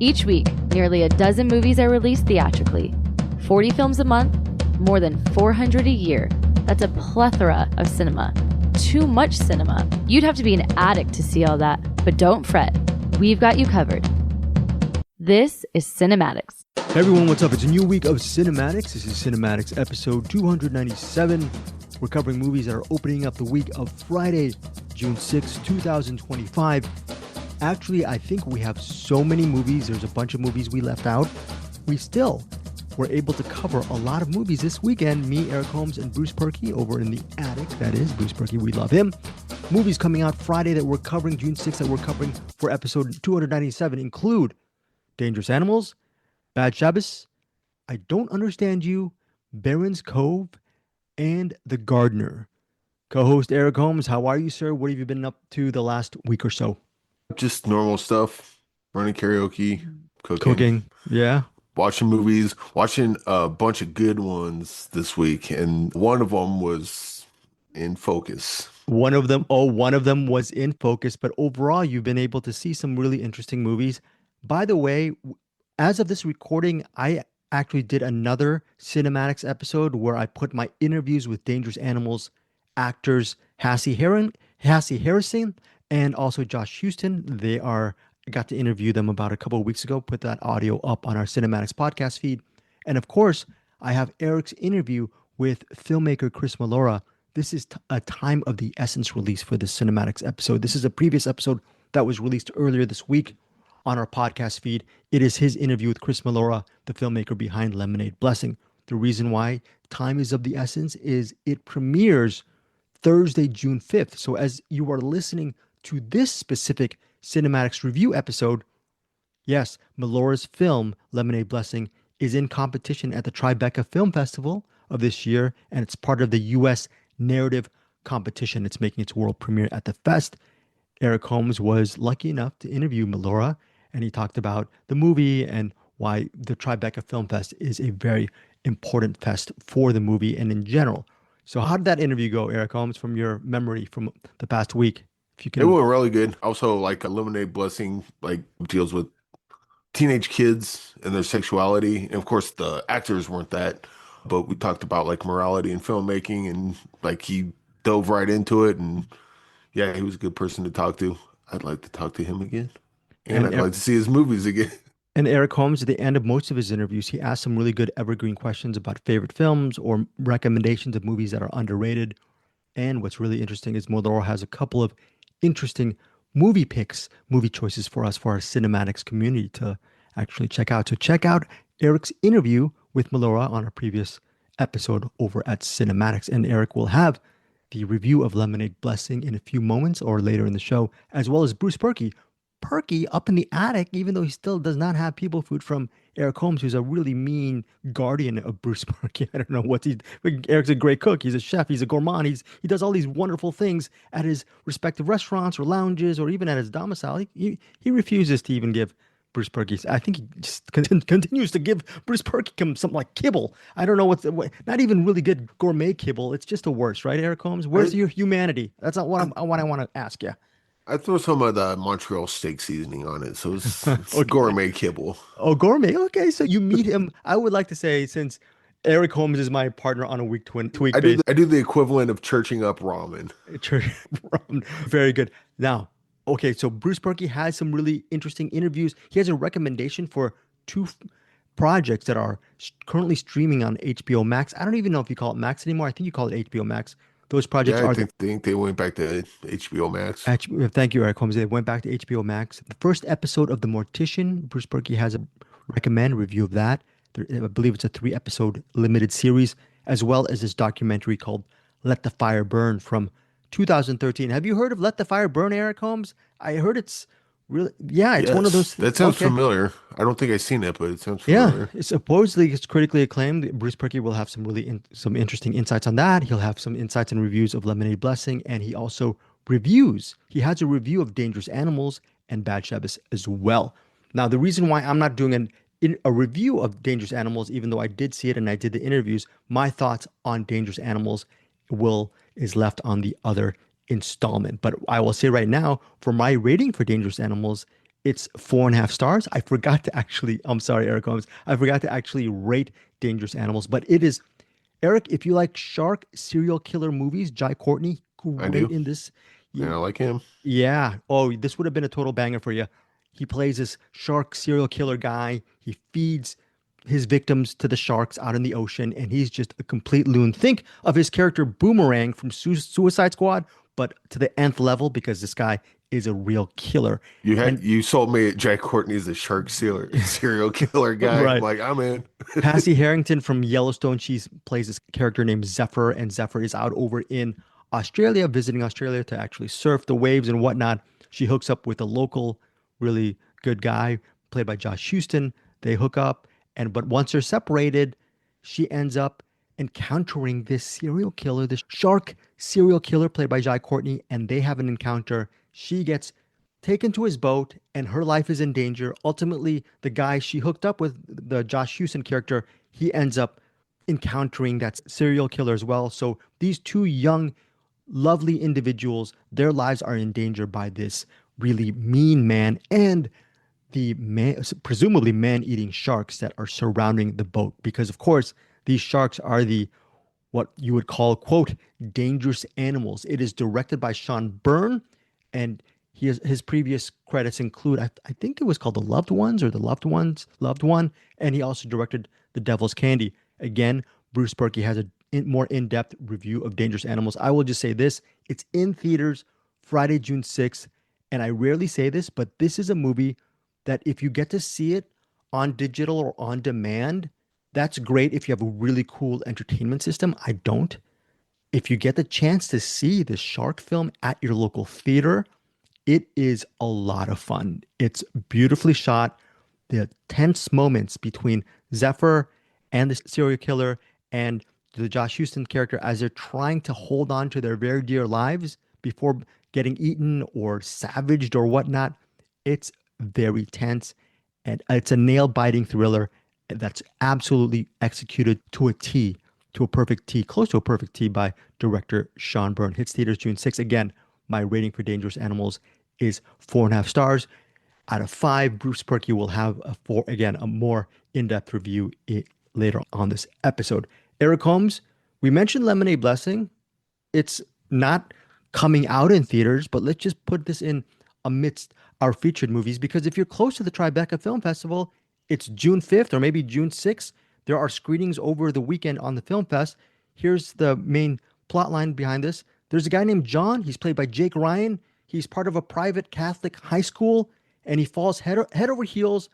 Each week, nearly a dozen movies are released theatrically. 40 films a month, more than 400 a year. That's a plethora of cinema. Too much cinema. You'd have to be an addict to see all that, but don't fret. We've got you covered. This is CinemAddicts. Hey everyone, what's up? It's a new week of CinemAddicts. This is CinemAddicts episode 297. We're covering movies that are opening up the week of Friday, June 6, 2025. Actually, I think we have so many movies. There's a bunch of movies we left out. We still were able to cover a lot of movies this weekend. Me, Eric Holmes, and Bruce Purkey over in the attic. That is, Bruce Purkey, we love him. Movies coming out Friday that we're covering, June 6th, that we're covering for episode 297 include Dangerous Animals, Bad Shabbos, I Don't Understand You, Barron's Cove, and The Gardener. Co-host Eric Holmes, how are you, sir? What have you been up to the last week or so? Just normal stuff, running karaoke, Cooking, yeah. Watching movies, watching a bunch of good ones this week, and one of them was in focus. One of them was in focus, but overall, you've been able to see some really interesting movies. By the way, as of this recording, I actually did another CinemAddicts episode where I put my interviews with Dangerous Animals actors Hassie Harrison and also Josh Houston. I got to interview them about a couple of weeks ago, put that audio up on our CinemAddicts podcast feed. And of course, I have Eric's interview with filmmaker Chris Merola. This is a time of the essence release for the CinemAddicts episode. This is a previous episode that was released earlier this week on our podcast feed. It is his interview with Chris Merola, the filmmaker behind Lemonade Blessing. The reason why time is of the essence is it premieres Thursday, June 5th. So as you are listening to this specific CinemAddicts review episode, yes, Melora's film, Lemonade Blessing, is in competition at the Tribeca Film Festival of this year, and it's part of the U.S. narrative competition. It's making its world premiere at the fest. Eric Holmes was lucky enough to interview Melora, and he talked about the movie and why the Tribeca Film Fest is a very important fest for the movie and in general. So how did that interview go, Eric Holmes, from your memory from the past week? If you can. It went really good. Also, like Lemonade Blessing, like deals with teenage kids and their sexuality. And of course, the actors weren't that, but we talked about like morality and filmmaking, and like he dove right into it. And yeah, he was a good person to talk to. I'd like to talk to him again. And I'd like to see his movies again. And Eric Holmes, at the end of most of his interviews, he asked some really good evergreen questions about favorite films or recommendations of movies that are underrated. And what's really interesting is Melora has a couple of interesting movie picks, movie choices for us, for our CinemAddicts community to actually check out. So check out Eric's interview with Melora on our previous episode over at CinemAddicts. And Eric will have the review of Lemonade Blessing in a few moments or later in the show, as well as Bruce Purkey. Purkey up in the attic, even though he still does not have people food from Eric Holmes, who's a really mean guardian of Bruce Purkey. I don't know what Eric's a great cook. He's a chef. He's a gourmand. He does all these wonderful things at his respective restaurants or lounges or even at his domicile. He refuses to even give Bruce Purkey. I think he just continues to give Bruce Purkey something like kibble. I don't know what, not even really good gourmet kibble. It's just the worst, right, Eric Holmes? Where's your humanity? That's not what I want to ask you. I throw some of the Montreal steak seasoning on it, so it's okay. Gourmet kibble. Oh, gourmet. Okay, so you meet him. I would like to say, since Eric Holmes is my partner on a week-to-week basis. I do the equivalent of churching up ramen. Ramen. Very good. Now, okay, so Bruce Purkey has some really interesting interviews. He has a recommendation for two projects that are currently streaming on HBO Max. I don't even know if you call it Max anymore. I think you call it HBO Max. Those projects I think they went back to HBO Max. Thank you, Eric Holmes. They went back to HBO Max. The first episode of The Mortician, Bruce Purkey has a review of that. I believe it's a 3-episode limited series, as well as this documentary called Let the Fire Burn from 2013. Have you heard of Let the Fire Burn, Eric Holmes? I heard it's really, it's one of those. That sounds familiar. I don't think I've seen it, but it sounds familiar. Yeah, supposedly it's critically acclaimed. Bruce Purkey will have some really some interesting insights on that. He'll have some insights and reviews of Lemonade Blessing, and he also he has a review of Dangerous Animals and Bad Shabbos as well. Now, the reason why I'm not doing a review of Dangerous Animals, even though I did see it and I did the interviews, my thoughts on Dangerous Animals is left on the other installment. But I will say right now, for my rating for Dangerous Animals, It's 4.5 stars. I forgot to actually, I'm sorry, Eric Holmes. I forgot to actually rate Dangerous Animals, but it is, Eric, if you like shark serial killer movies, Jai Courtney, I great do. in this. And I like him. Yeah. Oh, this would have been a total banger for you. He plays this shark serial killer guy. He feeds his victims to the sharks out in the ocean, and he's just a complete loon. Think of his character Boomerang from Suicide Squad, but to the nth level because this guy is a real killer. And You sold me Jack Courtney's a shark sealer serial killer guy. I'm right. like, I'm in. Passy Harrington from Yellowstone, she plays this character named Zephyr, and Zephyr is out over in Australia, visiting Australia to actually surf the waves and whatnot. She hooks up with a local, really good guy played by Josh Houston. They hook up, and but once they're separated, she ends up encountering this serial killer, this shark serial killer played by Jai Courtney, and they have an encounter. She gets taken to his boat and her life is in danger. Ultimately, the guy she hooked up with, the Josh Houston character, he ends up encountering that serial killer as well. So these two young, lovely individuals, their lives are in danger by this really mean man and the man, presumably man-eating sharks that are surrounding the boat. Because of course, these sharks are the what you would call, quote, dangerous animals. It is directed by Sean Byrne, and his previous credits include, I think it was called The Loved Ones or The Loved Ones, Loved One, and he also directed The Devil's Candy. Again, Bruce Purkey has a more in-depth review of Dangerous Animals. I will just say this, it's in theaters Friday, June 6th, and I rarely say this, but this is a movie that if you get to see it on digital or on demand, that's great if you have a really cool entertainment system. I don't. If you get the chance to see this shark film at your local theater, it is a lot of fun. It's beautifully shot. The tense moments between Zephyr and the serial killer and the Josh Houston character as they're trying to hold on to their very dear lives before getting eaten or savaged or whatnot. It's very tense and it's a nail biting thriller that's absolutely executed to a T, to a perfect T, close to a perfect T by director Sean Byrne. Hits theaters June 6th. Again, my rating for Dangerous Animals is 4.5 stars out of 5. Bruce Purkey will have a more in-depth review later on this episode. Eric Holmes, we mentioned Lemonade Blessing. It's not coming out in theaters, but let's just put this in amidst our featured movies because if you're close to the Tribeca Film Festival, it's June 5th or maybe June 6th. There are screenings over the weekend on the Film Fest. Here's the main plot line behind this. There's a guy named John. He's played by Jake Ryan. He's part of a private Catholic high school, and he falls head over heels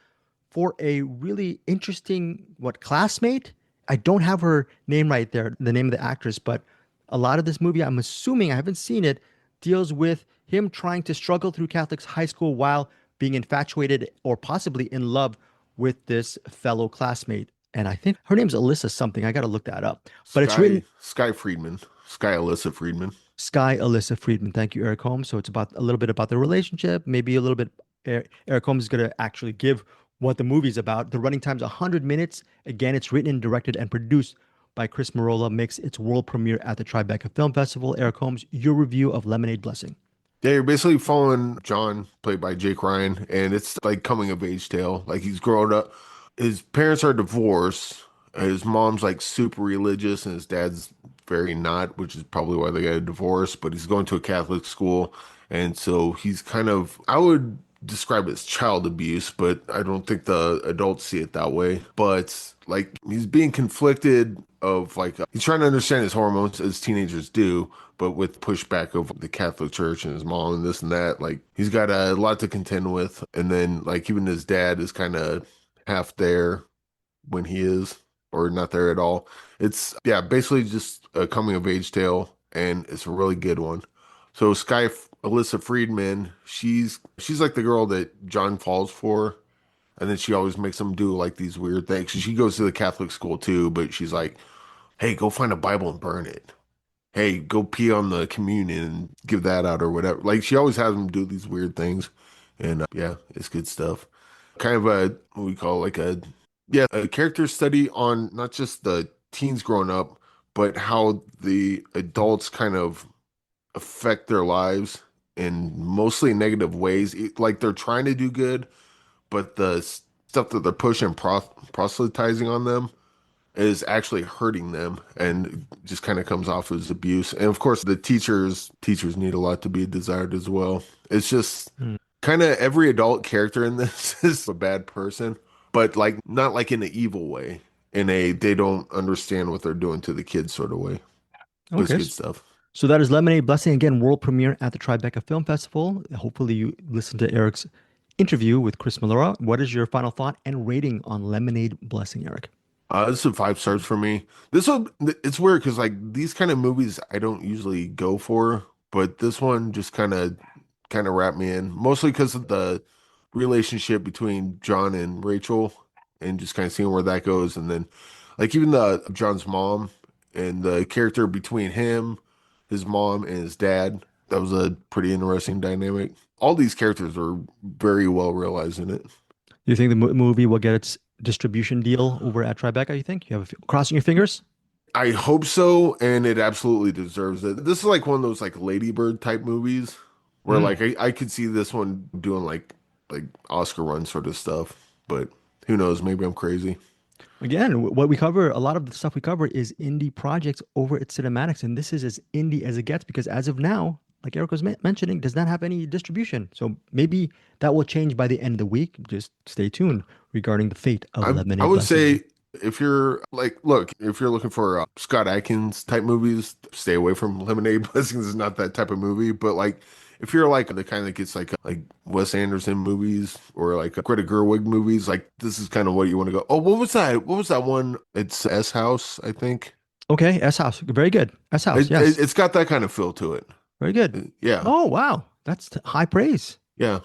for a really interesting, classmate? I don't have her name right there, the name of the actress, but a lot of this movie, I'm assuming, I haven't seen it, deals with him trying to struggle through Catholic high school while being infatuated or possibly in love with this fellow classmate. And I think her name's Alyssa something. I got to look that up. But it's written Sky Friedman. Sky Alyssa Friedman. Sky Alyssa Friedman. Thank you, Eric Holmes. So it's about a little bit about the relationship, maybe a little bit. Eric Holmes is going to actually give what the movie's about. The running time's 100 minutes. Again, it's written, directed, and produced by Chris Merola. Makes its world premiere at the Tribeca Film Festival. Eric Holmes, your review of Lemonade Blessing. Yeah, you're basically following John, played by Jake Ryan, and it's like coming of age tale. Like he's grown up. His parents are divorced. His mom's like super religious, and his dad's very not, which is probably why they got a divorce. But he's going to a Catholic school, and so he's kind of, I would describe it as child abuse, but I don't think the adults see it that way. But like he's being conflicted of like he's trying to understand his hormones as teenagers do, but with pushback of the Catholic Church and his mom and this and that, like he's got a lot to contend with. And then like even his dad is kind of half there when he is, or not there at all. It's basically just a coming of age tale, and it's a really good one. So Alyssa Friedman, she's like the girl that John falls for, and then she always makes him do like these weird things. She goes to the Catholic school too, but she's like, hey, go find a Bible and burn it. Hey, go pee on the communion and give that out or whatever. Like she always has him do these weird things. And it's good stuff. Kind of what we call like a character study on not just the teens growing up, but how the adults kind of affect their lives in mostly negative ways. Like they're trying to do good, but the stuff that they're pushing proselytizing on them is actually hurting them and just kind of comes off as abuse. And of course, the teachers need a lot to be desired as well. It's just Mm. kind of every adult character in this is a bad person, but like not like in an evil way, in a they don't understand what they're doing to the kids sort of way. But it's Okay. good stuff. So that is Lemonade Blessing, again, world premiere at the Tribeca Film Festival. Hopefully you listened to Eric's interview with Chris Merola. What is your final thought and rating on Lemonade Blessing, Eric? This is 5 stars for me. This one, it's weird because like these kind of movies I don't usually go for, but this one just kind of wrapped me in, mostly because of the relationship between John and Rachel, and just kind of seeing where that goes, and then like even the John's mom and the character between him, his mom, and his dad. That was a pretty interesting dynamic. All these characters are very well realized in it. Do you think the movie will get its distribution deal over at Tribeca, you think? You have crossing your fingers? I hope so, and it absolutely deserves it. This is like one of those like Ladybird type movies where like I could see this one doing like Oscar run sort of stuff, but who knows? Maybe I'm crazy. Again, what we cover, a lot of the stuff we cover is indie projects over at CinemAddicts, and this is as indie as it gets because as of now, like Eric was mentioning, does not have any distribution. So maybe that will change by the end of the week. Just stay tuned regarding the fate of Lemonade I would Blessing. say if you're like, look, if you're looking for Scott Adkins type movies, stay away from Lemonade Blessings. Is not that type of movie. But like, if you're like the kind that gets like Wes Anderson movies or like Greta Gerwig movies, like this is kind of what you want to go. Oh, what was that? What was that one? It's S House, I think. Okay, S House. Very good. S House, yes. It's got that kind of feel to it. Very good. Yeah, Oh, wow. That's high praise. yeah.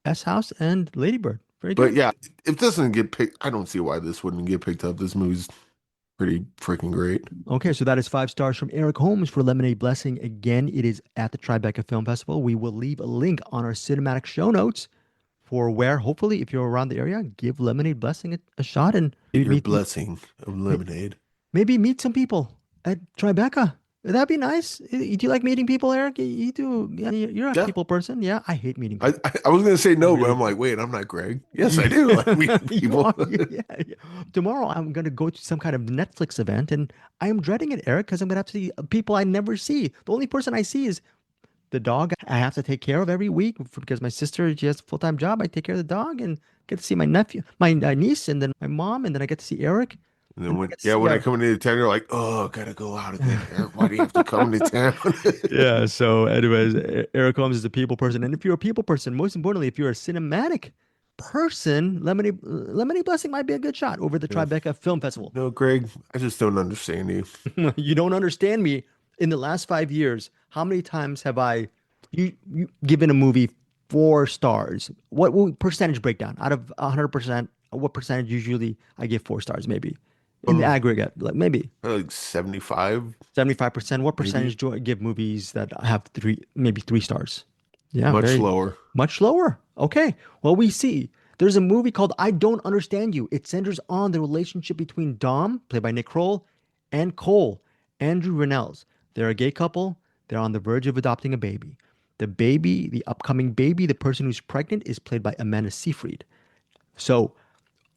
S House and Ladybird. Very But good. yeah, if this doesn't get picked, I don't see why this wouldn't get picked up. This movie's pretty freaking great. Okay, so that is 5 stars from Eric Holmes for Lemonade Blessing. Again, it is at the Tribeca Film Festival. We will leave a link on our cinematic show notes for where, hopefully, if you're around the area, give Lemonade Blessing a shot and Get maybe your meet, blessing of lemonade. maybe meet some people at Tribeca. That'd be nice. Do you like meeting people, Eric? You do. Yeah, you're a Yeah. people person. Yeah, I hate meeting I, people. I was gonna say no, but Really? I'm like, wait, I'm not Greg. Yes, I do. Like meeting You people. are, yeah, yeah. Tomorrow I'm going to go to some kind of Netflix event and I am dreading it, Eric, because I'm going to have to see people I never see. The only person I see is the dog I have to take care of every week because my sister, she has a full-time job. I take care of the dog and get to see my nephew, my niece, and then my mom, and then I get to see Eric. And then when I get to see when I our- come into town, you're like, oh, gotta go out again. Why do you have to come to town? Yeah. So, anyways, Eric Holmes is a people person, and if you're a people person, most importantly, if you're a cinematic person, Lemonade Blessing might be a good shot over the Yeah. Tribeca Film Festival. No, Greg, I just don't understand you. You don't understand me. In the last 5 years, how many times have you given a movie 4 stars? What percentage breakdown out of 100%? What percentage usually I give 4 stars? Maybe in the aggregate, like maybe Like 75, 75%. What percentage do I give movies that have maybe 3 stars? Yeah, much lower. much lower. Okay. Well, we see there's a movie called I Don't Understand You. It centers on the relationship between Dom, played by Nick Kroll, and Cole, Andrew Rannells. They're a gay couple. They're on the verge of adopting a baby. The upcoming baby, the person who's pregnant, is played by Amanda Seyfried. So,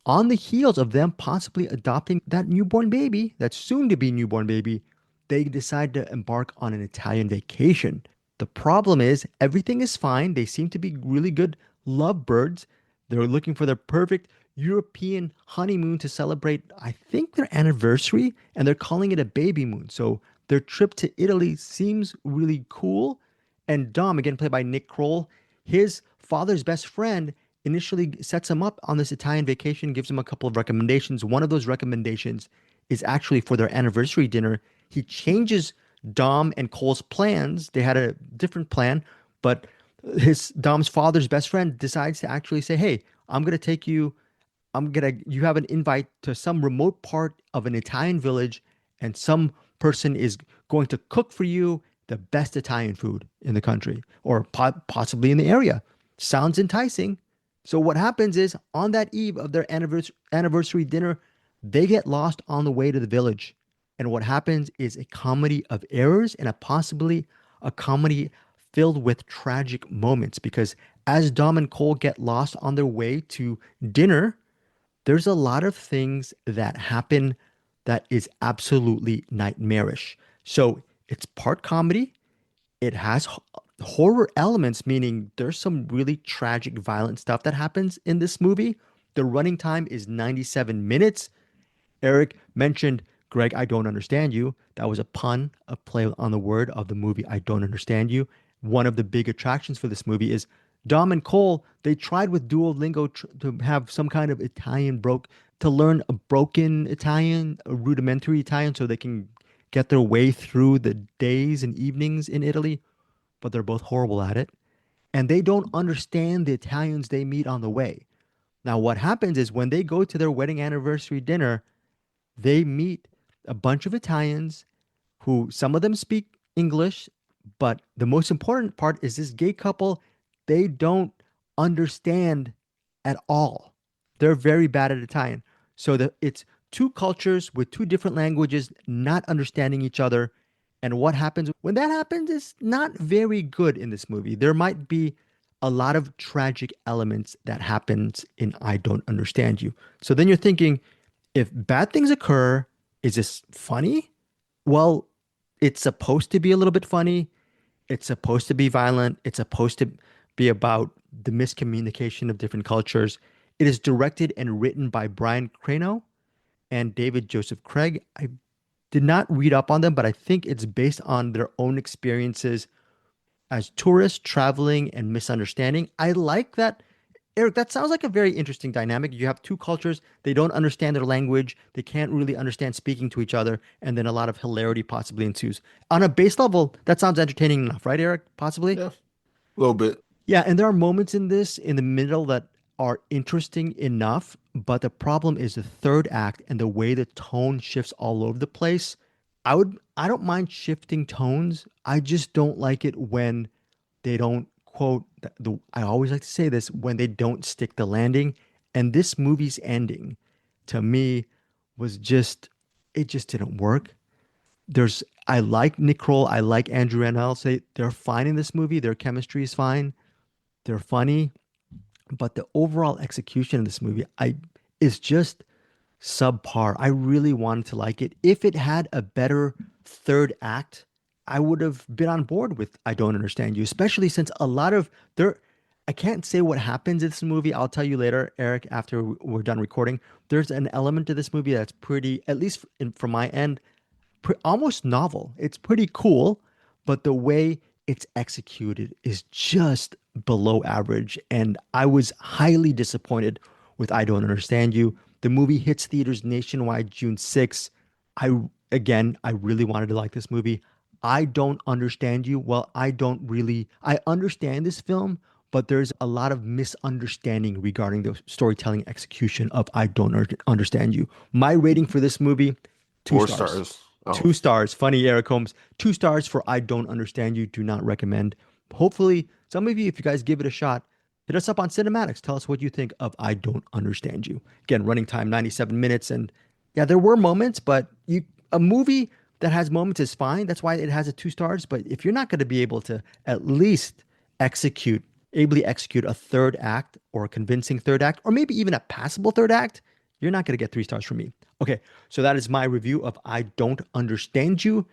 on the heels of them possibly adopting that newborn baby, that soon to be newborn baby, they decide to embark on an Italian vacation. The problem is everything is fine. They seem to be really good lovebirds. They're looking for their perfect European honeymoon to celebrate, I think, their anniversary, and they're calling it a baby moon. So their trip to Italy seems really cool. And Dom, again played by Nick Kroll, his father's best friend initially sets him up on this Italian vacation, gives him a couple of recommendations. One of those recommendations is actually for their anniversary dinner. He changes Dom and Cole's plans. They had a different plan, but Dom's father's best friend decides to actually say, "Hey, I'm gonna take you. You have an invite to some remote part of an Italian village, and some person is going to cook for you the best Italian food in the country or possibly in the area." Sounds enticing. So what happens is on that eve of their anniversary dinner, they get lost on the way to the village. And what happens is a comedy of errors and possibly a comedy filled with tragic moments because as Dom and Cole get lost on their way to dinner, there's a lot of things that happen that is absolutely nightmarish. So it's part comedy. It has horror elements, meaning there's some really tragic, violent stuff that happens in this movie. The running time is 97 minutes. Eric mentioned, Greg, I don't understand you. That was a pun, a play on the word of the movie, I Don't Understand You. One of the big attractions for this movie is Dom and Cole, they tried with Duolingo to have some kind of to learn a broken Italian, a rudimentary Italian, so they can get their way through the days and evenings in Italy, but they're both horrible at it. And they don't understand the Italians they meet on the way. Now, what happens is when they go to their wedding anniversary dinner, they meet a bunch of Italians who some of them speak English, but the most important part is this gay couple, they don't understand at all. They're very bad at Italian. So it's two cultures with two different languages not understanding each other. And what happens when that happens is not very good in this movie. There might be a lot of tragic elements that happens in I Don't Understand You. So then you're thinking, if bad things occur, is this funny? Well, it's supposed to be a little bit funny. It's supposed to be violent. It's supposed to be about the miscommunication of different cultures. It is directed and written by Brian Crano and David Joseph Craig. I did not read up on them, but I think it's based on their own experiences as tourists traveling and misunderstanding. I like that. Eric, that sounds like a very interesting dynamic. You have two cultures. They don't understand their language. They can't really understand speaking to each other. And then a lot of hilarity possibly ensues. On a base level, that sounds entertaining enough, right, Eric? Possibly? Yeah, a little bit. Yeah, and there are moments in this in the middle that are interesting enough, but the problem is the third act and the way the tone shifts all over the place. I don't mind shifting tones. I just don't like it when they don't quote I always like to say this, when they don't stick the landing. And this movie's ending to me was it just didn't work. I like Nick Kroll, I like Andrew Rannell. Say they're fine in this movie. Their chemistry is fine. They're funny, but the overall execution of this movie is just subpar. I really wanted to like it. If it had a better third act, I would have been on board with I Don't Understand You, especially since I can't say what happens in this movie. I'll tell you later, Eric, after we're done recording. There's an element to this movie that's pretty, at least from my end, almost novel. It's pretty cool, but the way it's executed is just below average. And I was highly disappointed with I Don't Understand You. The movie hits theaters nationwide June 6th. I really wanted to like this movie. I Don't Understand You. Well, I understand this film, but there's a lot of misunderstanding regarding the storytelling execution of I Don't Understand You. My rating for this movie, 2 stars. 4 stars. Oh. 2 stars. Funny, Eric Holmes. 2 stars for I Don't Understand You. Do not recommend. Hopefully, some of you, if you guys give it a shot, hit us up on CinemAddicts. Tell us what you think of I Don't Understand You. Again, running time 97 minutes. And yeah, there were moments, but a movie that has moments is fine. That's why it has a 2 stars. But if you're not going to be able to at least ably execute a third act or a convincing third act, or maybe even a passable third act, you're not going to get 3 stars from me. Okay, so that is my review of I Don't Understand You.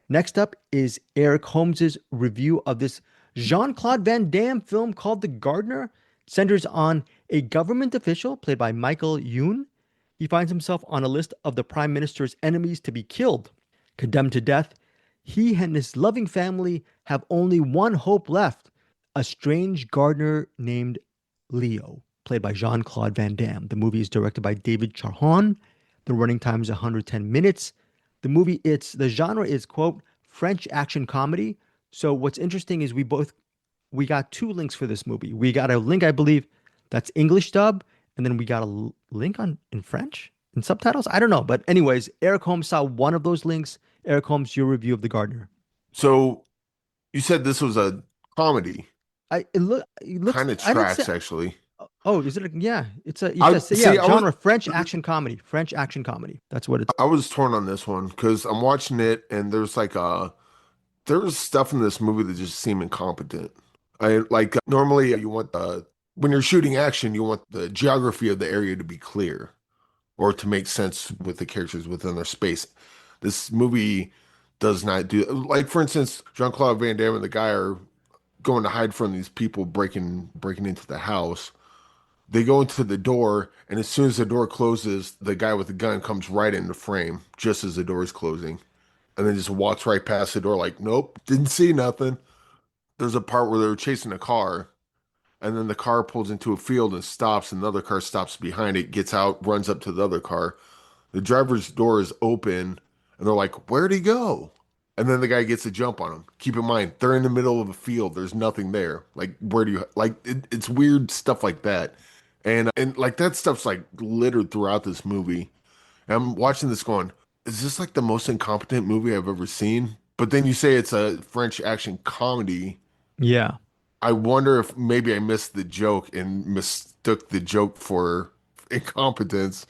Next up is Eric Holmes's review of this Jean-Claude Van Damme film called The Gardener. It centers on a government official played by Michael Youn. He finds himself on a list of the prime minister's enemies to be killed. Condemned to death, he and his loving family have only one hope left: a strange gardener named Leo, played by Jean-Claude Van Damme. The movie is directed by David Charron. The running time is 110 minutes. The genre is, quote, French action comedy. So what's interesting is we got 2 links for this movie. We got a link, I believe, that's English dub, and then we got a link in French in subtitles. I don't know, but anyways, Eric Holmes saw one of those links. Eric Holmes, your review of The Gardener. So you said this was a comedy. It looks kind of tracks, actually. Oh, is it? Yeah, it's genre French action comedy. French action comedy. That's what it's. I was torn on this one because I'm watching it and there's like a There's stuff in this movie that just seem incompetent. I like normally you want the when you're shooting action, you want the geography of the area to be clear or to make sense with the characters within their space. This movie does not do like for instance, Jean-Claude Van Damme and the guy are going to hide from these people breaking into the house. They go into the door, and as soon as the door closes, the guy with the gun comes right in the frame just as the door is closing, and then just walks right past the door like, nope, didn't see nothing. There's a part where they're chasing a car, and then the car pulls into a field and stops, and another car stops behind it, gets out, runs up to the other car. The driver's door is open, and they're like, where'd he go? And then the guy gets a jump on him. Keep in mind, they're in the middle of a field. There's nothing there. Like, where do you like it's weird stuff like that. And like that stuff's like littered throughout this movie. And I'm watching this going, is this like the most incompetent movie I've ever seen? But then you say it's a French action comedy. Yeah. I wonder if maybe I missed the joke and mistook the joke for incompetence,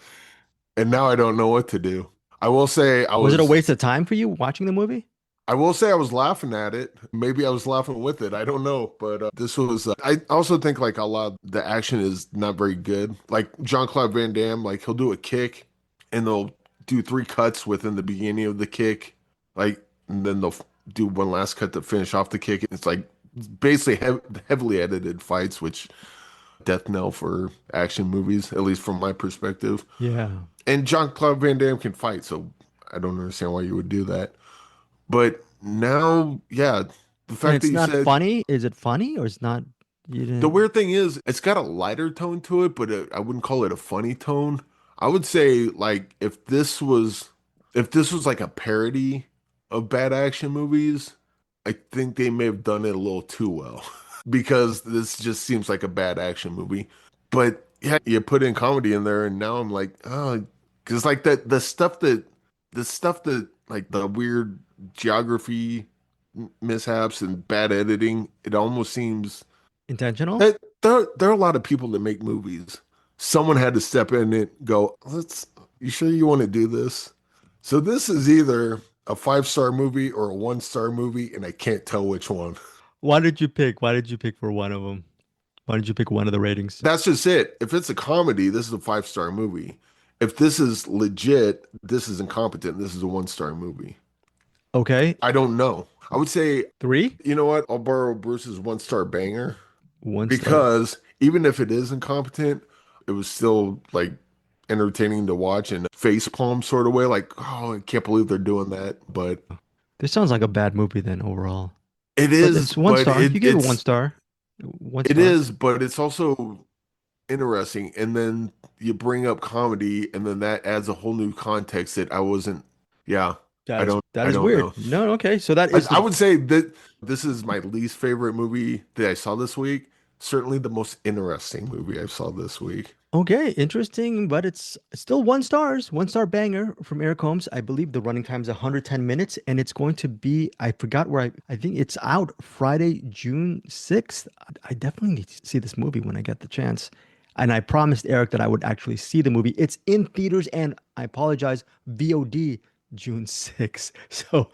and now I don't know what to do. I will say Was it a waste of time for you watching the movie? I will say I was laughing at it. Maybe I was laughing with it. I don't know, but this was. I also think like a lot of the action is not very good. Like Jean-Claude Van Damme, like he'll do a kick, and they'll do three cuts within the beginning of the kick, like, and then they'll do one last cut to finish off the kick. It's like basically heavily edited fights, which death knell for action movies, at least from my perspective. Yeah. And Jean-Claude Van Damme can fight, so I don't understand why you would do that. But now, yeah, the And fact that it's you not said funny. Is it funny or it's not? You the didn't. weird thing is, it's got a lighter tone to it, but I wouldn't call it a funny tone. I would say like if this was like a parody of bad action movies, I think they may have done it a little too well because this just seems like a bad action movie. But yeah, you put in comedy in there, and now I'm like, oh, because like the stuff that like the weird geography mishaps and bad editing, it almost seems Intentional? that there are a lot of people that make movies. Someone had to step in and go, you sure you want to do this? So this is either a 5-star movie or a 1-star movie, and I can't tell which one. Why did you pick? Why did you pick for one of them? Why did you pick one of the ratings? That's just it. If it's a comedy, this is a 5-star movie. If this is legit, this is incompetent. This is a 1-star movie. Okay. I don't know. I would say, 3? you know what? I'll borrow Bruce's 1-star banger. 1 star. Because even if it is incompetent, it was still like entertaining to watch in a face palm sort of way. Like, oh, I can't believe they're doing that. But This sounds like a bad movie then overall. it But is, it's 1 but star. You give it 1 it's star. 1 it star. is, but it's also interesting. And then you bring up comedy, and then that adds a whole new context that I wasn't. Yeah, That is that I is don't weird. know. No, okay. So that is I would say that this is my least favorite movie that I saw this week. Certainly the most interesting movie I saw this week. okay, interesting, but it's still 1 stars, 1 star banger from Eric Holmes. I believe the running time is 110 minutes, and it's going to be, I forgot where I think it's out Friday, June 6th. I definitely need to see this movie when I get the chance. And I promised Eric that I would actually see the movie. It's in theaters and I apologize, VOD June 6th. So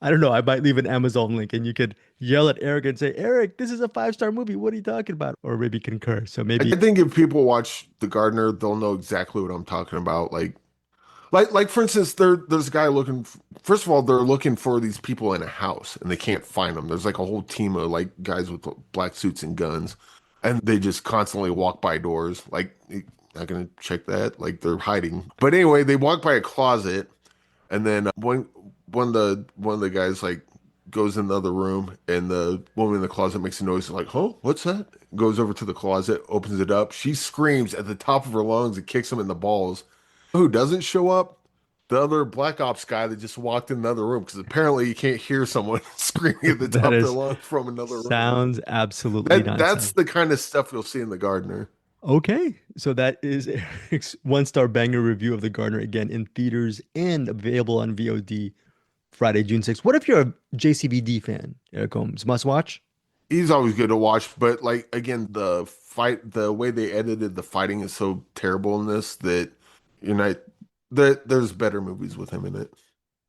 I don't know, I might leave an Amazon link and you could yell at Eric and say, Eric, this is a 5 star movie. What are you talking about? Or maybe concur. So maybe I think if people watch The Gardener, they'll know exactly what I'm talking about. Like for instance, there's a guy looking. First of all, they're looking for these people in a house, and they can't find them. There's like a whole team of like guys with black suits and guns, and they just constantly walk by doors. Like, you're not gonna check that. Like they're hiding. But anyway, they walk by a closet, and then one of the guys like goes in the other room, and the woman in the closet makes a noise like, "Oh, what's that?" Goes over to the closet, opens it up. She screams at the top of her lungs and kicks him in the balls. Who doesn't show up? The other Black Ops guy that just walked in another room because apparently you can't hear someone screaming at the top that of their is lungs from another room. sounds absolutely That's nonsense. the kind of stuff you'll see in The Gardener. Okay, so that is Eric's 1 star banger review of The Gardener again in theaters and available on VOD Friday, June 6th. What if you're a JCVD fan, Eric Holmes? Must watch? He's always good to watch, but like again, the way they edited the fighting is so terrible in this that you're not that there's better movies with him in it.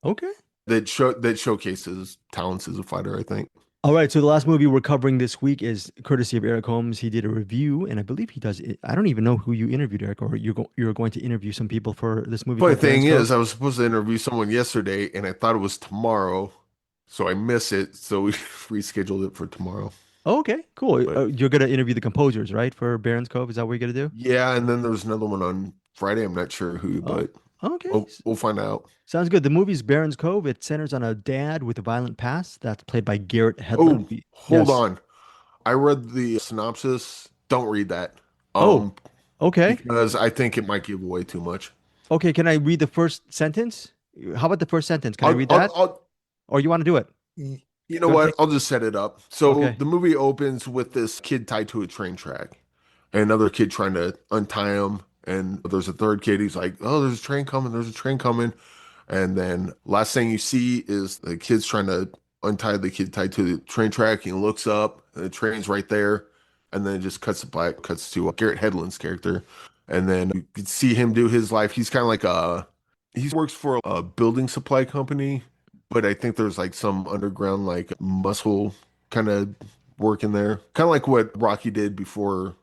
Okay. that showcases talents as a fighter, I think. All right, so the last movie we're covering this week is courtesy of Eric Holmes. He did a review, and I believe he does it. I don't even know who you interviewed, Eric, or you're going to interview some people for this movie Funny called Baron's thing is, Cove. I was supposed to interview someone yesterday, and I thought it was tomorrow, so I miss it. So we rescheduled it for tomorrow. Oh, okay, cool. But You're gonna interview the composers, right, for Baron's Cove? Is that what you're gonna do? yeah, and then there's another one on Friday. I'm not sure who, Oh, but okay. we'll find out. Sounds good. The movie's Baron's Cove. It centers on a dad with a violent past that's played by Garrett Hedlund. Oh, hold Yes. on. I read the synopsis. Don't read that. Oh, okay. Because I think it might give away too much. Okay, can I read the first sentence? How about the first sentence? Can I I'll, read I'll, that? I'll, Or you want to do it? you know You want to what? take? I'll just set it up. So Okay. the movie opens with this kid tied to a train track, and another kid trying to untie him. And there's a third kid. He's like, "Oh, there's a train coming. There's a train coming." And then last thing you see is the kid's trying to untie the kid tied to the train track. He looks up, and the train's right there. And then it just cuts to Garrett Hedlund's character. And then you can see him do his life. He's kind of like he works for a building supply company, but I think there's like some underground like muscle kind of work in there. Kind of like what Rocky did before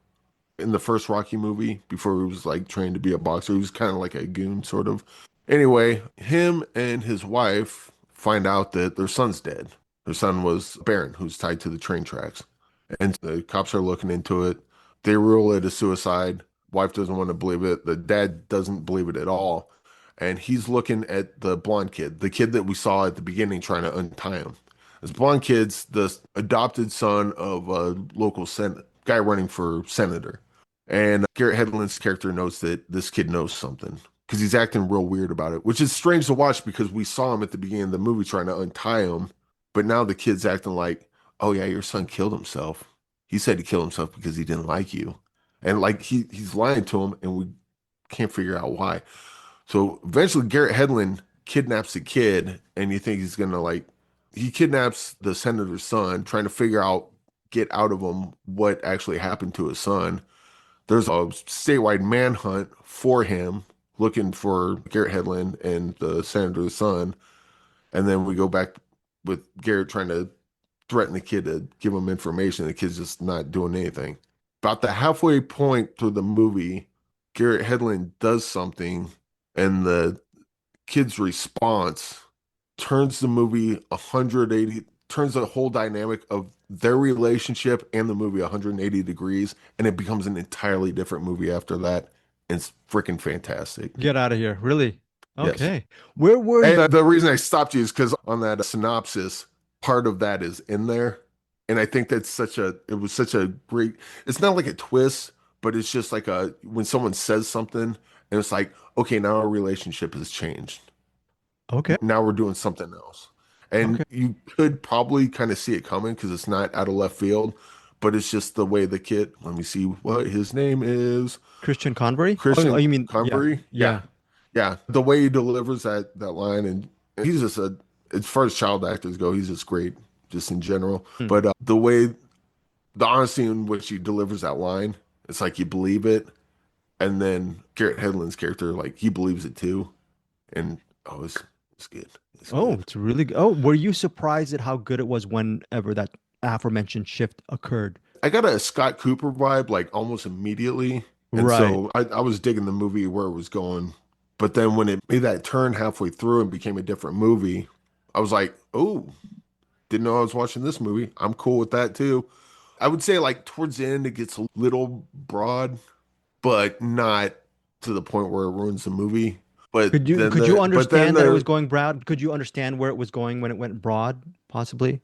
in the first Rocky movie, before he was like trained to be a boxer. He was kind of like a goon sort of. Anyway, him and his wife find out that their son's dead. Their son was Barron, who's tied to the train tracks. And the cops are looking into it. They rule it a suicide. Wife doesn't want to believe it. The dad doesn't believe it at all. And he's looking at the blonde kid, the kid that we saw at the beginning trying to untie him. This blonde kid's the adopted son of a local guy running for senator. And Garrett Hedlund's character knows that this kid knows something because he's acting real weird about it, which is strange to watch because we saw him at the beginning of the movie trying to untie him. But now the kid's acting like, oh yeah, your son killed himself. He said he killed himself because he didn't like you. And like he's lying to him and we can't figure out why. So eventually Garrett Hedlund kidnaps the kid and you think he's gonna like he kidnaps the senator's son, trying to figure out, get out of him what actually happened to his son. There's a statewide manhunt for him, looking for Garrett Hedlund and the senator's son. And then we go back with Garrett trying to threaten the kid to give him information. The kid's just not doing anything. About the halfway point through the movie, Garrett Hedlund does something, and the kid's response turns the movie 180, turns the whole dynamic of their relationship and the movie 180 degrees, and it becomes an entirely different movie after that. It's freaking fantastic. Get out of here. Really? Yes. Okay. Where were And you? the reason I stopped you is because on that synopsis, part of that is in there. And I think that's it was such a great, it's not like a twist, but it's just like when someone says something and it's like, okay, now our relationship has changed. Okay. Now we're doing something else. And Okay. you could probably kind of see it coming because it's not out of left field, but it's just the way the kid, let me see what his name is. Christian Convery? Christian Oh, you mean Convery? Yeah. Yeah. The way he delivers that line, and he's just as far as child actors go, he's just great, just in general. Hmm. But the honesty in which he delivers that line, it's like you believe it. And then Garrett Hedlund's character, like he believes it too. And it's good. It's Oh, good. it's really good. Oh, were you surprised at how good it was whenever that aforementioned shift occurred? I got a Scott Cooper vibe like almost immediately. And Right. so I was digging the movie where it was going. But then when it made that turn halfway through and became a different movie, I was like, oh, didn't know I was watching this movie. I'm cool with that too. I would say like towards the end, it gets a little broad, but not to the point where it ruins the movie. But Could you then could you but then understand that it there- was going broad? Could you understand where it was going when it went broad, possibly?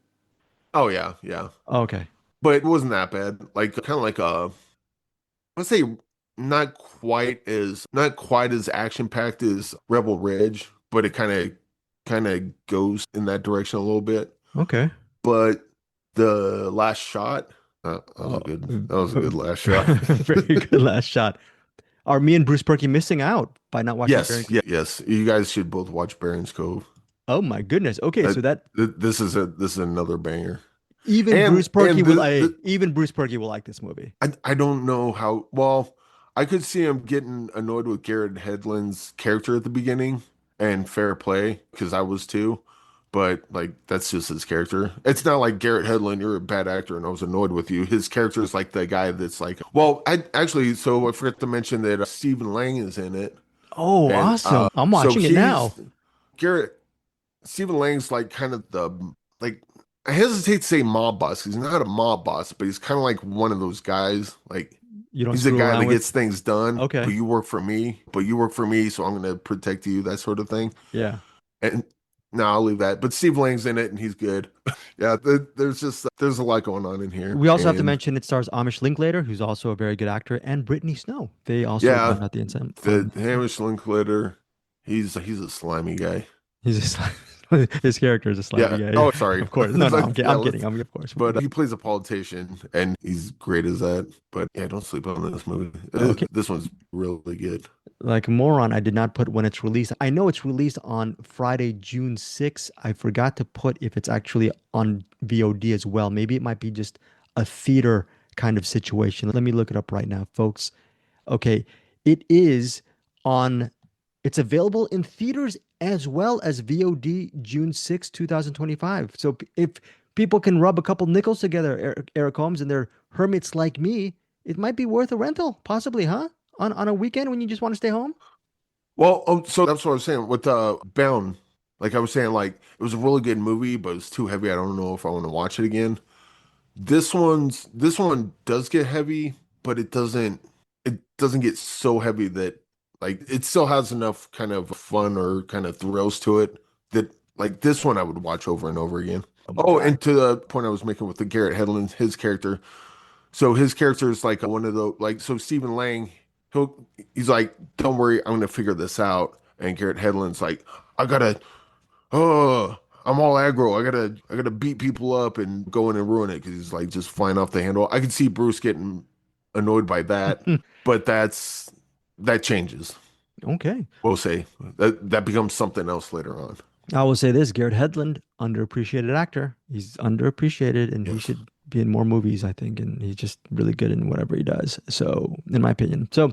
Oh yeah, yeah. Okay. But it wasn't that bad. Like kind of like let's say not quite as action packed as Rebel Ridge, but it kind of goes in that direction a little bit. Okay. But the last shot, that was a good. That was a good last shot. Very good last shot. Are me and Bruce Purkey missing out by not watching Baron? Yes. You guys should both watch Baron's Cove. Oh my goodness. Okay, so This is another banger. even Bruce Purkey will even Bruce Purkey will like this movie. I don't know how well. I could see him getting annoyed with Garrett Hedlund's character at the beginning, and fair play because I was too. but like that's just his character. It's not like Garrett Hedlund, you're a bad actor and I was annoyed with you. His character is like the guy that's like, well, I actually, so I forgot to mention that Stephen Lang is in it. Oh, And awesome. I'm so watching it now. Garrett, Stephen Lang's like kind of like, I hesitate to say mob boss. He's not a mob boss, but he's kind of like one of those guys. Like You don't he's the screw guy around that with. gets things done, but Okay. you work for me, so I'm going to protect you, that sort of thing. Yeah. And no, I'll leave that. But Steve Lang's in it, and he's good. Yeah, there's a lot going on in here. We also have to And mention it stars Amish Linklater, who's also a very good actor, and Brittany Snow. They also yeah, round out the ensemble. the Hamish Linklater, he's a slimy guy. He's just his character is a slimy Yeah. guy. Oh, sorry. Of course. No, I'm kidding. Yeah, I'm kidding. I'm of course. but he plays a politician, and he's great as that. But yeah, don't sleep on this movie. Okay. This one's really good. Like Moron, I did not put when it's released. I know it's released on Friday, June 6th. I forgot to put if it's actually on VOD as well. Maybe it might be just a theater kind of situation. Let me look it up right now, folks. Okay, it is on, it's available in theaters as well as VOD June 6th, 2025. So if people can rub a couple nickels together, Eric Holmes, and they're hermits like me, it might be worth a rental, possibly, huh? On a weekend when you just want to stay home? Well, so that's what I was saying with Bound. Like I was saying, like it was a really good movie, but it's too heavy. I don't know if I want to watch it again. This one does get heavy, but it doesn't get so heavy that like it still has enough kind of fun or kind of thrills to it that like this one I would watch over and over again. Oh, and to the point I was making with the Garrett Hedlund, his character. So his character is like one of the like so Stephen Lang, he's like, don't worry, I'm gonna figure this out. And Garrett Hedlund's like, I gotta, oh, I'm all aggro. I gotta beat people up and go in and ruin it because he's like just flying off the handle. I can see Bruce getting annoyed by that, but that changes. Okay. We'll say that becomes something else later on. I will say this, Garrett Hedlund, underappreciated actor. He's underappreciated and he Yes. should be in more movies, I think. And he's just really good in whatever he does. So, in my opinion. So,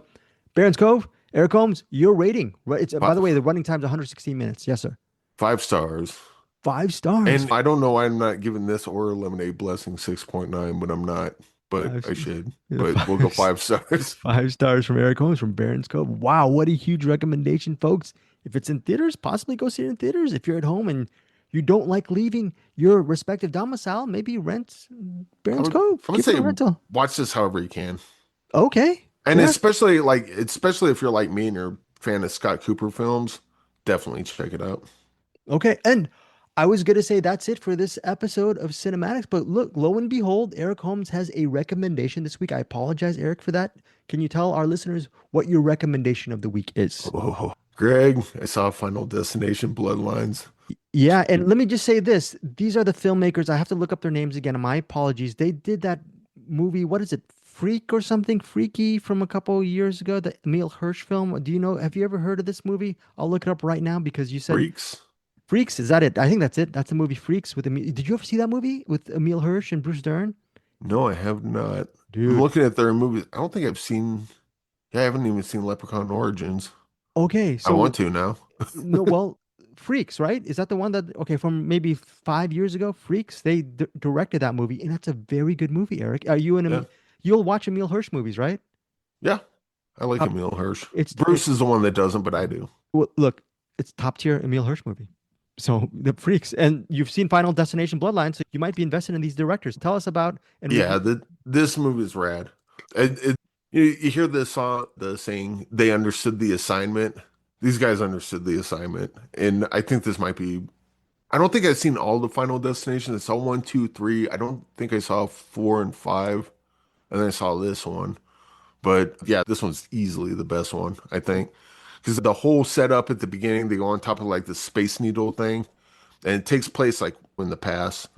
Barron's Cove, Eric Holmes, your rating. Right? It's by the way, the running time's 116 minutes. Yes, sir. 5 stars. 5 stars. And I don't know why I'm not giving this or Lemonade Blessing 6.9, but I'm not. But Five- I should. Yeah, But we'll go five- 5 stars. 5 stars from Eric Holmes from Barron's Cove. Wow, what a huge recommendation, folks. If it's in theaters, possibly go see it in theaters. If you're at home and you don't like leaving your respective domicile, maybe rent Barron's Cove. I would Give it say a rental. watch this however you can. Okay. And Yeah. especially if you're like me and you're a fan of Scott Cooper films, definitely check it out. Okay. And I was going to say that's it for this episode of CinemAddicts. But look, lo and behold, Eric Holmes has a recommendation this week. I apologize, Eric, for that. Can you tell our listeners what your recommendation of the week is? Oh, Greg, I saw Final Destination Bloodlines. Yeah, and let me just say this. These are the filmmakers. I have to look up their names again. My apologies. They did that movie, what is it? Freak or something? Freaky from a couple of years ago, the Emil Hirsch film. Do you know, have you ever heard of this movie? I'll look it up right now because you said Freaks. Freaks. Is that it? I think that's it. That's the movie Freaks with Emil. Did you ever see that movie with Emil Hirsch and Bruce Dern? No, I have not. Dude. I'm looking at their movies. I don't think I've seen. Yeah, I haven't even seen Leprechaun Origins. Okay, I so want to now. no, well, Freaks, right? Is that the one that okay from maybe 5 years ago? Freaks. They directed that movie, and that's a very good movie. Eric, are you in a? Yeah. You'll watch Emil Hirsch movies, right? Yeah, I like Uh, Emil Hirsch. it's- Bruce is the one that doesn't, but I do. Well, look, it's top tier Emil Hirsch movie. So the Freaks, and you've seen Final Destination Bloodlines, so you might be invested in these directors. Tell us about. And Yeah, this movie is rad. You hear this song, the saying, they understood the assignment. These guys understood the assignment. And I think this might be, I don't think I've seen all the Final Destinations. I saw 1, 2, 3. I don't think I saw 4 and 5. And then I saw this one. But yeah, this one's easily the best one, I think. Because the whole setup at the beginning, they go on top of like the Space Needle thing. And it takes place like in the past.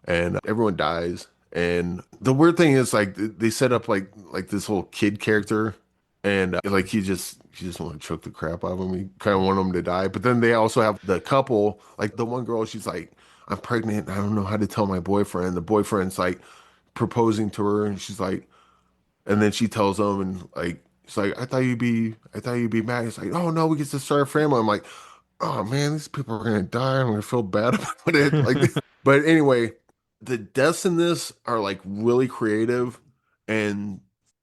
And everyone dies. And the weird thing is like they set up like this little kid character, and like he just want to choke the crap out of him. He kind of want him to die. But then they also have the couple, like the one girl, she's like, I'm pregnant. I don't know how to tell my boyfriend. The boyfriend's like proposing to her, and she's like, and then she tells him, and like she's like, I thought you'd be mad. He's like, oh no, we get to start a family. I'm like, oh man, these people are gonna die. I'm gonna feel bad about it. Like, but anyway, the deaths in this are like really creative, and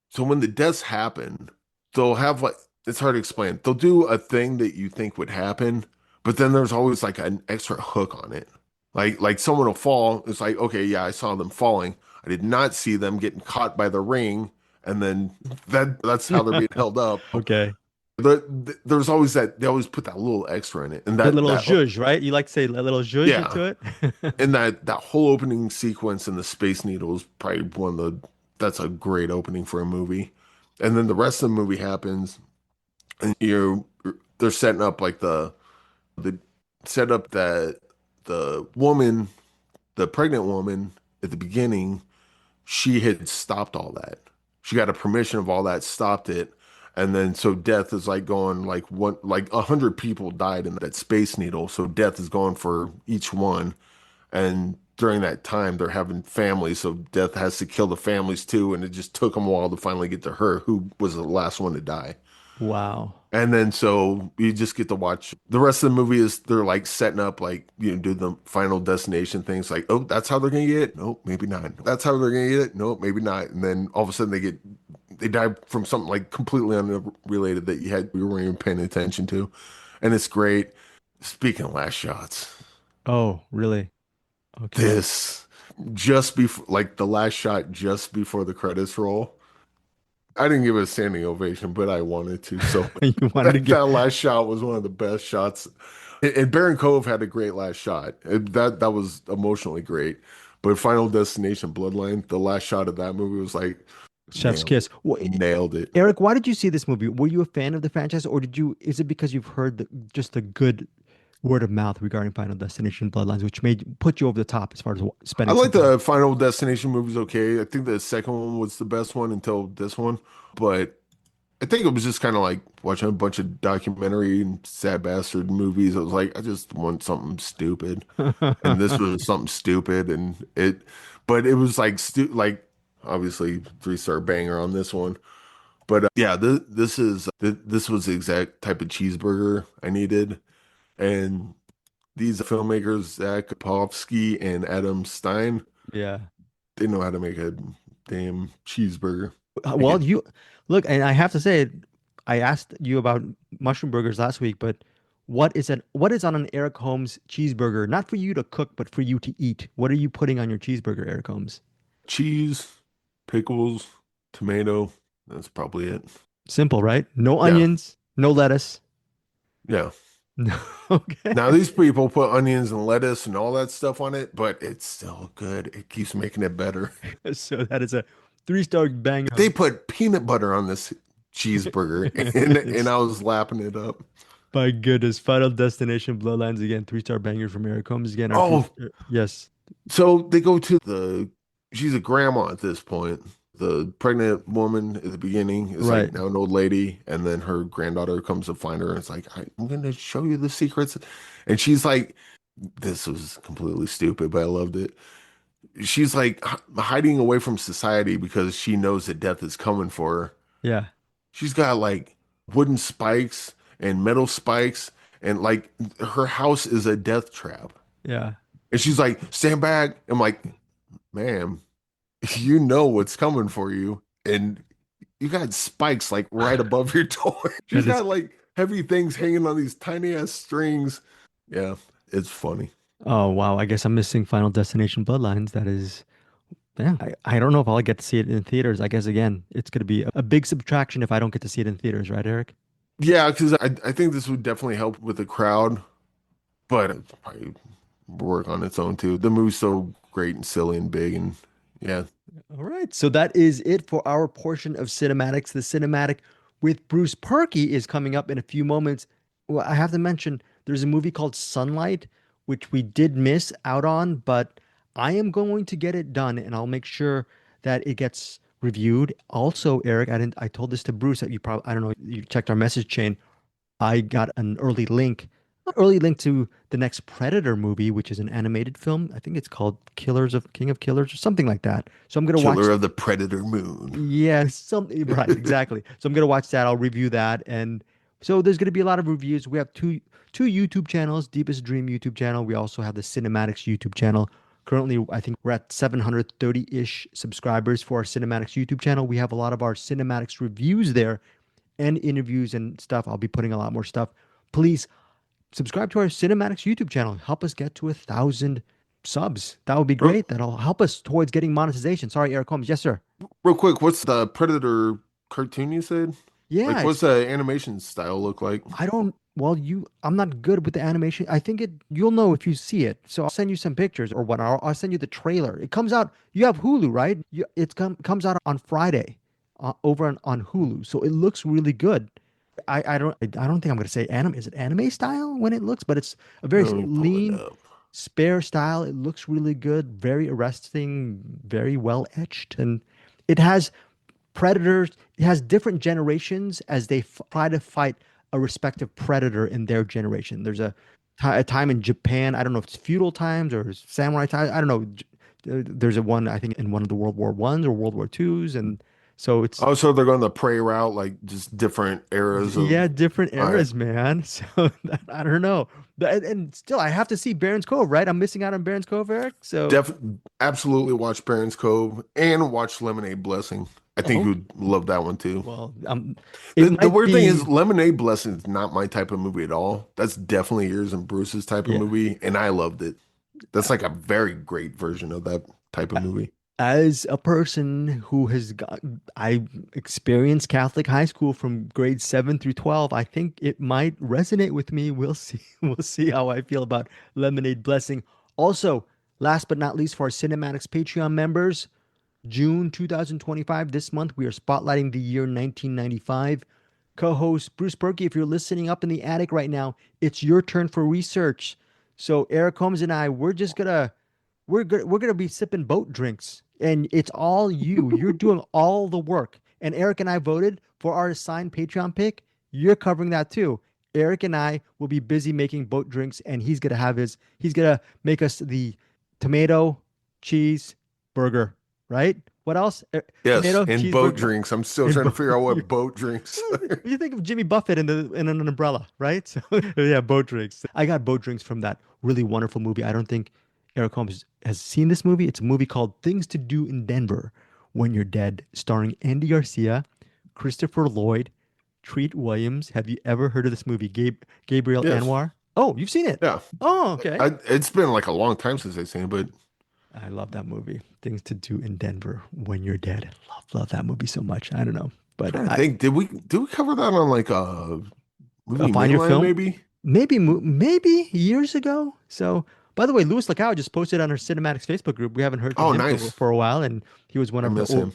so when the deaths happen, they'll have like it's hard to explain. They'll do a thing that you think would happen, but then there's always like an extra hook on it. Like someone will fall. It's like, okay, yeah, I saw them falling. I did not see them getting caught by the ring, and then that's how they're being held up. Okay. There's always that they always put that little extra in it, and That that little that zhuzh, right? You like to say a little zhuzh yeah, into it? and that whole opening sequence in the Space Needle is probably one of the that's a great opening for a movie, and then the rest of the movie happens, and they're setting up like the set up that the woman, the pregnant woman at the beginning, she had stopped all that. She got a permission of all that, stopped it. And then so death is like going like 100 people died in that Space Needle. So death is going for each one. And during that time they're having families. So death has to kill the families too. And it just took them a while to finally get to her, who was the last one to die. Wow. And then so you just get to watch the rest of the movie is they're like setting up like do the final destination things like, oh, that's how they're gonna get it. Nope, maybe not. That's how they're gonna get it. Nope, maybe not. And then all of a sudden they die from something like completely unrelated that you weren't even paying attention to. And it's great. Speaking of last shots, Oh, really? Okay. this just before like the last shot just before the credits roll. I didn't give it a standing ovation, but I wanted to. So You wanted to get that last shot was one of the best shots. And Barron Cove had a great last shot. That was emotionally great. But Final Destination Bloodline, the last shot of that movie was like Chef's nailed, kiss. nailed it. Eric, why did you see this movie? Were you a fan of the franchise, or is it because you've heard just a good word of mouth regarding Final Destination Bloodlines, which made put you over the top as far as I spending some like time? the Final Destination movies okay. I think the second one was the best one until this one. But I think it was just kind of like watching a bunch of documentary and sad bastard movies. I was like, I just want something stupid, and this was something stupid, but it was like like obviously 3-star banger on this one. But yeah, this was the exact type of cheeseburger I needed, and these filmmakers, Zach Popovsky and Adam Stein, Yeah. they know how to make a damn cheeseburger. Well, you look, and I have to say, I asked you about mushroom burgers last week, but what is on an Eric Holmes cheeseburger? Not for you to cook, but for you to eat. What are you putting on your cheeseburger, Eric Holmes? Cheese, pickles, tomato. That's probably it. Simple, right? No Yeah, onions, no lettuce. yeah. No, okay. Now these people put onions and lettuce and all that stuff on it, but it's still good. It keeps making it better. So that is a 3-star bang. They put peanut butter on this cheeseburger, and It's I was lapping it up. my goodness. Final Destination Bloodlines again. 3-star banger from Eric Holmes again. Oh, Yes. so they go to she's a grandma at this point. The pregnant woman at the beginning is Right. like now an old lady, and then her granddaughter comes to find her and it's like, I'm gonna show you the secrets. And she's like, this was completely stupid, but I loved it. She's like hiding away from society because she knows that death is coming for her. Yeah. She's got like wooden spikes and metal spikes, and like her house is a death trap. Yeah. And she's like, stand back. I'm like, ma'am, you know what's coming for you. And you got spikes like right above your door. She's That is got like heavy things hanging on these tiny ass strings. Yeah, it's funny. Oh wow. I guess I'm missing Final Destination Bloodlines. That is yeah. I don't know if I'll get to see it in theaters. I guess again, it's gonna be a big subtraction if I don't get to see it in theaters, right, Eric? Yeah, because I think this would definitely help with the crowd, but it probably work on its own too. The movie's so great and silly and big, and yeah. All right. So that is it for our portion of Cinematics. The Cinematic with Bruce Purkey is coming up in a few moments. Well, I have to mention there's a movie called Sunlight, which we did miss out on, but I am going to get it done and I'll make sure that it gets reviewed. Also, Eric, I told this to Bruce that you probably, I don't know, you checked our message chain. I got an early link to the next Predator movie, which is an animated film. I think it's called King of Killers or something like that. So I'm gonna watch. Killer of the Predator Moon. Yeah, something right, exactly. So I'm gonna watch that. I'll review that, and So there's going to be a lot of reviews. We have two YouTube channels, Deepest Dream YouTube channel. We also have the CinemAddicts YouTube channel. Currently, I think we're at 730-ish subscribers for our CinemAddicts YouTube channel. We have a lot of our CinemAddicts reviews there and interviews and stuff. I'll be putting a lot more stuff. Please subscribe to our CinemAddicts YouTube channel. Help us get to 1,000 subs. That would be great. That'll help us towards getting monetization. Sorry, Eric Holmes. Yes, sir. Real quick, what's the Predator cartoon you said? Yeah. Like, what's the animation style look like? I'm not good with the animation. I think you'll know if you see it. So I'll send you some pictures or what. I'll send you the trailer. It comes out, you have Hulu, right? It comes out on Friday over on Hulu. So it looks really good. I don't think I'm going to say anime. Is it anime style when it looks? But it's a very lean, spare style. It looks really good, very arresting, very well etched. And it has predators. It has different generations as they try to fight a respective predator in their generation. There's a time in Japan. I don't know if it's feudal times or samurai times. I don't know. There's a one, I think, in one of the World War Ones or World War Twos. And so it's... Oh, so they're going the prey route, like just different eras. Different eras, man. So I don't know. And still, I have to see Barron's Cove, right? I'm missing out on Barron's Cove, Eric. So absolutely watch Barron's Cove and watch Lemonade Blessing. I think you'd love that one too. Well, the weird thing is Lemonade Blessing is not my type of movie at all. That's definitely yours and Bruce's type of movie, and I loved it. That's like a very great version of that type of movie. As a person who I experienced Catholic high school from grades 7 through 12, I think it might resonate with me. We'll see. We'll see how I feel about Lemonade Blessing. Also, last but not least, for our CinemAddicts Patreon members, June 2025, this month, we are spotlighting the year 1995. Co-host Bruce Purkey, if you're listening up in the attic right now, it's your turn for research. So Eric Holmes and I, we're gonna be sipping boat drinks, and it's all you. You're doing all the work. And Eric and I voted for our assigned Patreon pick. You're covering that too. Eric and I will be busy making boat drinks, and he's gonna make us the tomato cheese burger. Right? What else? Yes, and boat drinks. I'm still trying to figure out what boat drinks. You think of Jimmy Buffett in an umbrella, right? So yeah, boat drinks. I got boat drinks from that really wonderful movie. I don't think Eric Holmes has seen this movie. It's a movie called Things to Do in Denver When You're Dead, starring Andy Garcia, Christopher Lloyd, Treat Williams. Have you ever heard of this movie? Gabriel Anwar? Oh, you've seen it? Yeah. Oh, okay. It's been like a long time since I've seen it, but I love that movie. Things to Do in Denver When You're Dead. Love that movie so much. I don't know, but I think did we cover that on like a movie Find Your Film? Maybe years ago. So, by the way, Louis Lacau just posted on our CinemAddicts Facebook group. We haven't heard from him for a while, and he was one of the.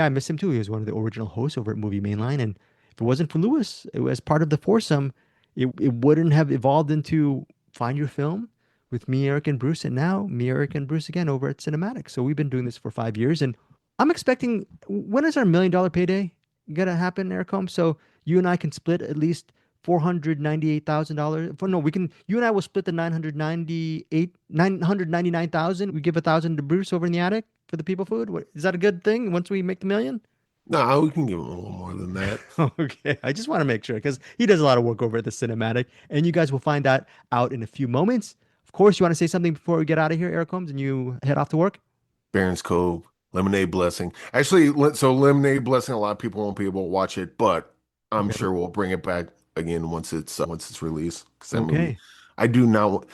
I miss him too. He was one of the original hosts over at Movie Mainline, and if it wasn't for Louis, it was part of the foursome. It wouldn't have evolved into Find Your Film with me, Eric, and Bruce, and now me, Eric, and Bruce again over at CinemAddicts. So we've been doing this for 5 years, and I'm expecting, when is our $1 million payday gonna happen, Eric Holmes? So you and I can split at least $498,000. No, you and I will split the $999,000. We give $1,000 to Bruce over in the attic for the people food. Is that a good thing once we make the $1 million? No, we can give him a little more than that. Okay, I just want to make sure because he does a lot of work over at the Cinem-Attic, and you guys will find that out in a few moments. Of course, you want to say something before we get out of here, Eric Holmes, and you head off to work? Barron's Cove, Lemonade Blessing. Actually, so Lemonade Blessing, a lot of people won't be able to watch it, but I'm sure we'll bring it back again once it's released. Okay. I do not.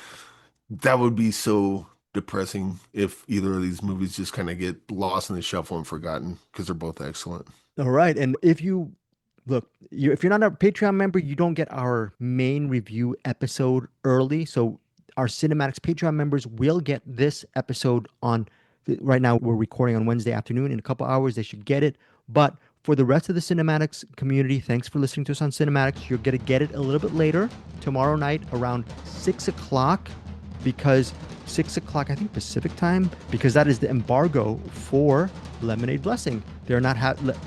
That would be so depressing if either of these movies just kind of get lost in the shuffle and forgotten because they're both excellent. All right, and if you're not a Patreon member, you don't get our main review episode early. So our CinemAddicts Patreon members will get this episode on. Right now, we're recording on Wednesday afternoon. In a couple hours, they should get it. But for the rest of the CinemAddicts community, thanks for listening to us on CinemAddicts. You're going to get it a little bit later, tomorrow night around 6 o'clock, because 6 o'clock, I think, Pacific time, because that is the embargo for Lemonade Blessing. They're not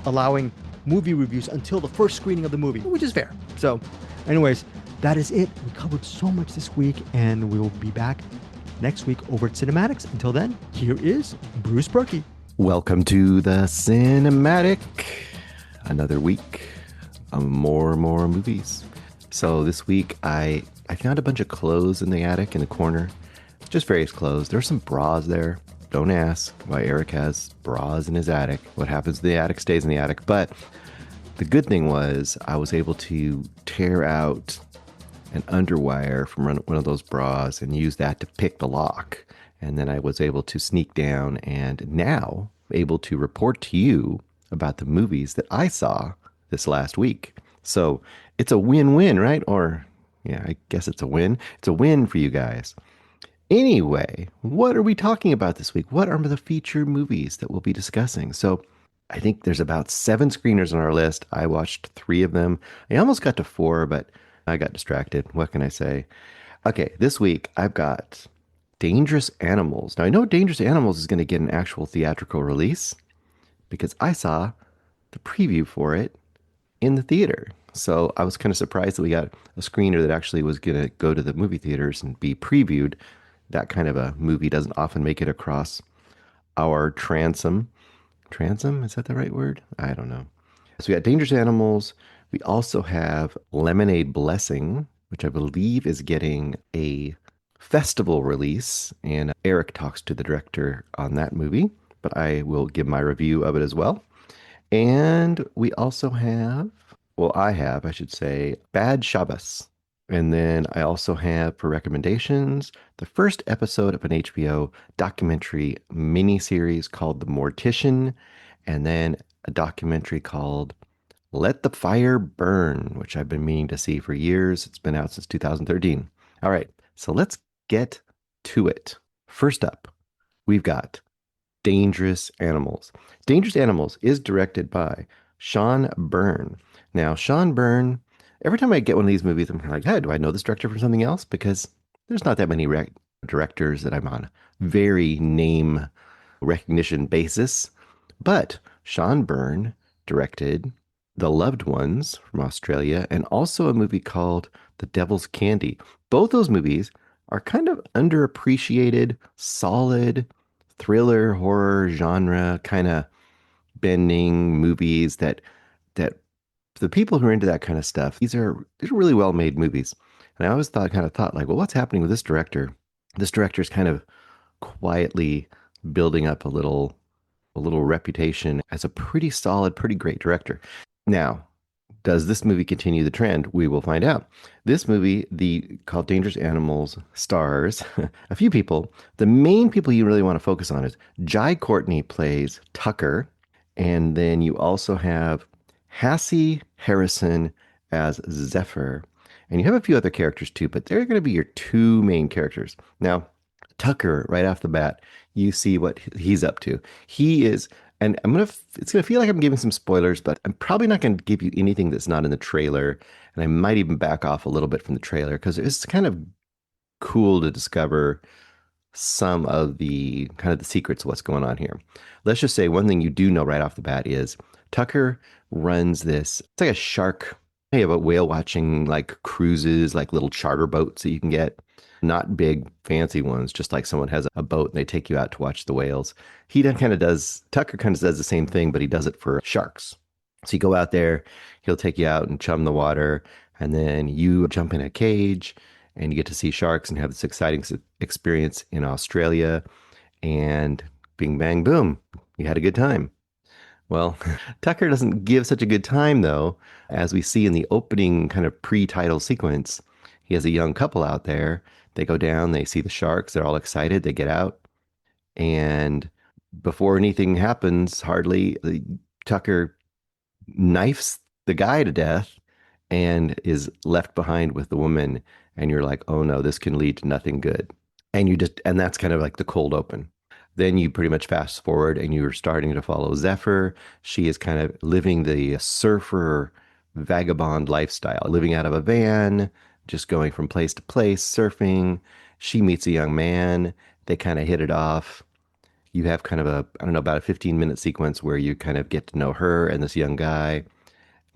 allowing movie reviews until the first screening of the movie, which is fair. So anyways, that is it. We covered so much this week, and we will be back next week over at CinemAddicts. Until then, here is Bruce Purkey. Welcome to the Cinem-Attic. Another week of more movies. So this week I found a bunch of clothes in the attic in the corner. Just various clothes. There's some bras there. Don't ask why Eric has bras in his attic. What happens in the attic stays in the attic. But the good thing was I was able to tear out an underwire from one of those bras and use that to pick the lock. And then I was able to sneak down and now able to report to you about the movies that I saw this last week. So it's a win-win, right? Or, yeah, I guess it's a win. It's a win for you guys. Anyway, what are we talking about this week? What are the feature movies that we'll be discussing? So I think there's about 7 screeners on our list. I watched 3 of them. I almost got to 4, but I got distracted. What can I say? Okay, this week I've got Dangerous Animals. Now I know Dangerous Animals is going to get an actual theatrical release because I saw the preview for it in the theater. So I was kind of surprised that we got a screener that actually was going to go to the movie theaters and be previewed. That kind of a movie doesn't often make it across our transom. Transom? Is that the right word? I don't know. So we got Dangerous Animals. We also have Lemonade Blessing, which I believe is getting a festival release. And Eric talks to the director on that movie, but I will give my review of it as well. And we also have, well, I should say, Bad Shabbos. And then I also have for recommendations the first episode of an HBO documentary miniseries called The Mortician, and then a documentary called Let the Fire Burn, which I've been meaning to see for years. It's been out since 2013. All right, so let's get to it. First up, we've got Dangerous Animals. Dangerous Animals is directed by Sean Byrne. Now, Sean Byrne, every time I get one of these movies, I'm like, hey, do I know this director from something else? Because there's not that many directors that I'm on very name recognition basis. But Sean Byrne directed The Loved Ones from Australia and also a movie called The Devil's Candy. Both those movies are kind of underappreciated, solid thriller, horror genre kind of bending movies that the people who are into that kind of stuff, these are really well made movies. And I always thought like, well, what's happening with this director? This director is kind of quietly building up a little reputation as a pretty solid, pretty great director. Now, does this movie continue the trend? We will find out. This movie, called Dangerous Animals, stars a few people. The main people you really want to focus on is Jai Courtney plays Tucker, and then you also have Hassie Harrison as Zephyr, and you have a few other characters too, but they're going to be your 2 main characters. Now, Tucker, right off the bat, you see what he's up to. He is, and it's gonna feel like I'm giving some spoilers, but I'm probably not going to give you anything that's not in the trailer, and I might even back off a little bit from the trailer because it's kind of cool to discover some of the kind of the secrets of what's going on here. Let's just say one thing you do know right off the bat is Tucker runs this, it's like a shark, they have a whale watching like cruises, like little charter boats that you can get. Not big fancy ones, just like someone has a boat and they take you out to watch the whales. Tucker kind of does the same thing, but he does it for sharks. So you go out there, he'll take you out and chum the water, and then you jump in a cage and you get to see sharks and have this exciting experience in Australia. And bing, bang, boom, you had a good time. Well, Tucker doesn't give such a good time, though, as we see in the opening kind of pre-title sequence. He has a young couple out there. They go down, they see the sharks, they're all excited, they get out. And before anything happens, Tucker knifes the guy to death and is left behind with the woman. And you're like, oh no, this can lead to nothing good. And that's kind of like the cold open. Then you pretty much fast forward and you're starting to follow Zephyr. She is kind of living the surfer vagabond lifestyle, living out of a van, just going from place to place, surfing. She meets a young man. They kind of hit it off. You have kind of about a 15-minute sequence where you kind of get to know her and this young guy.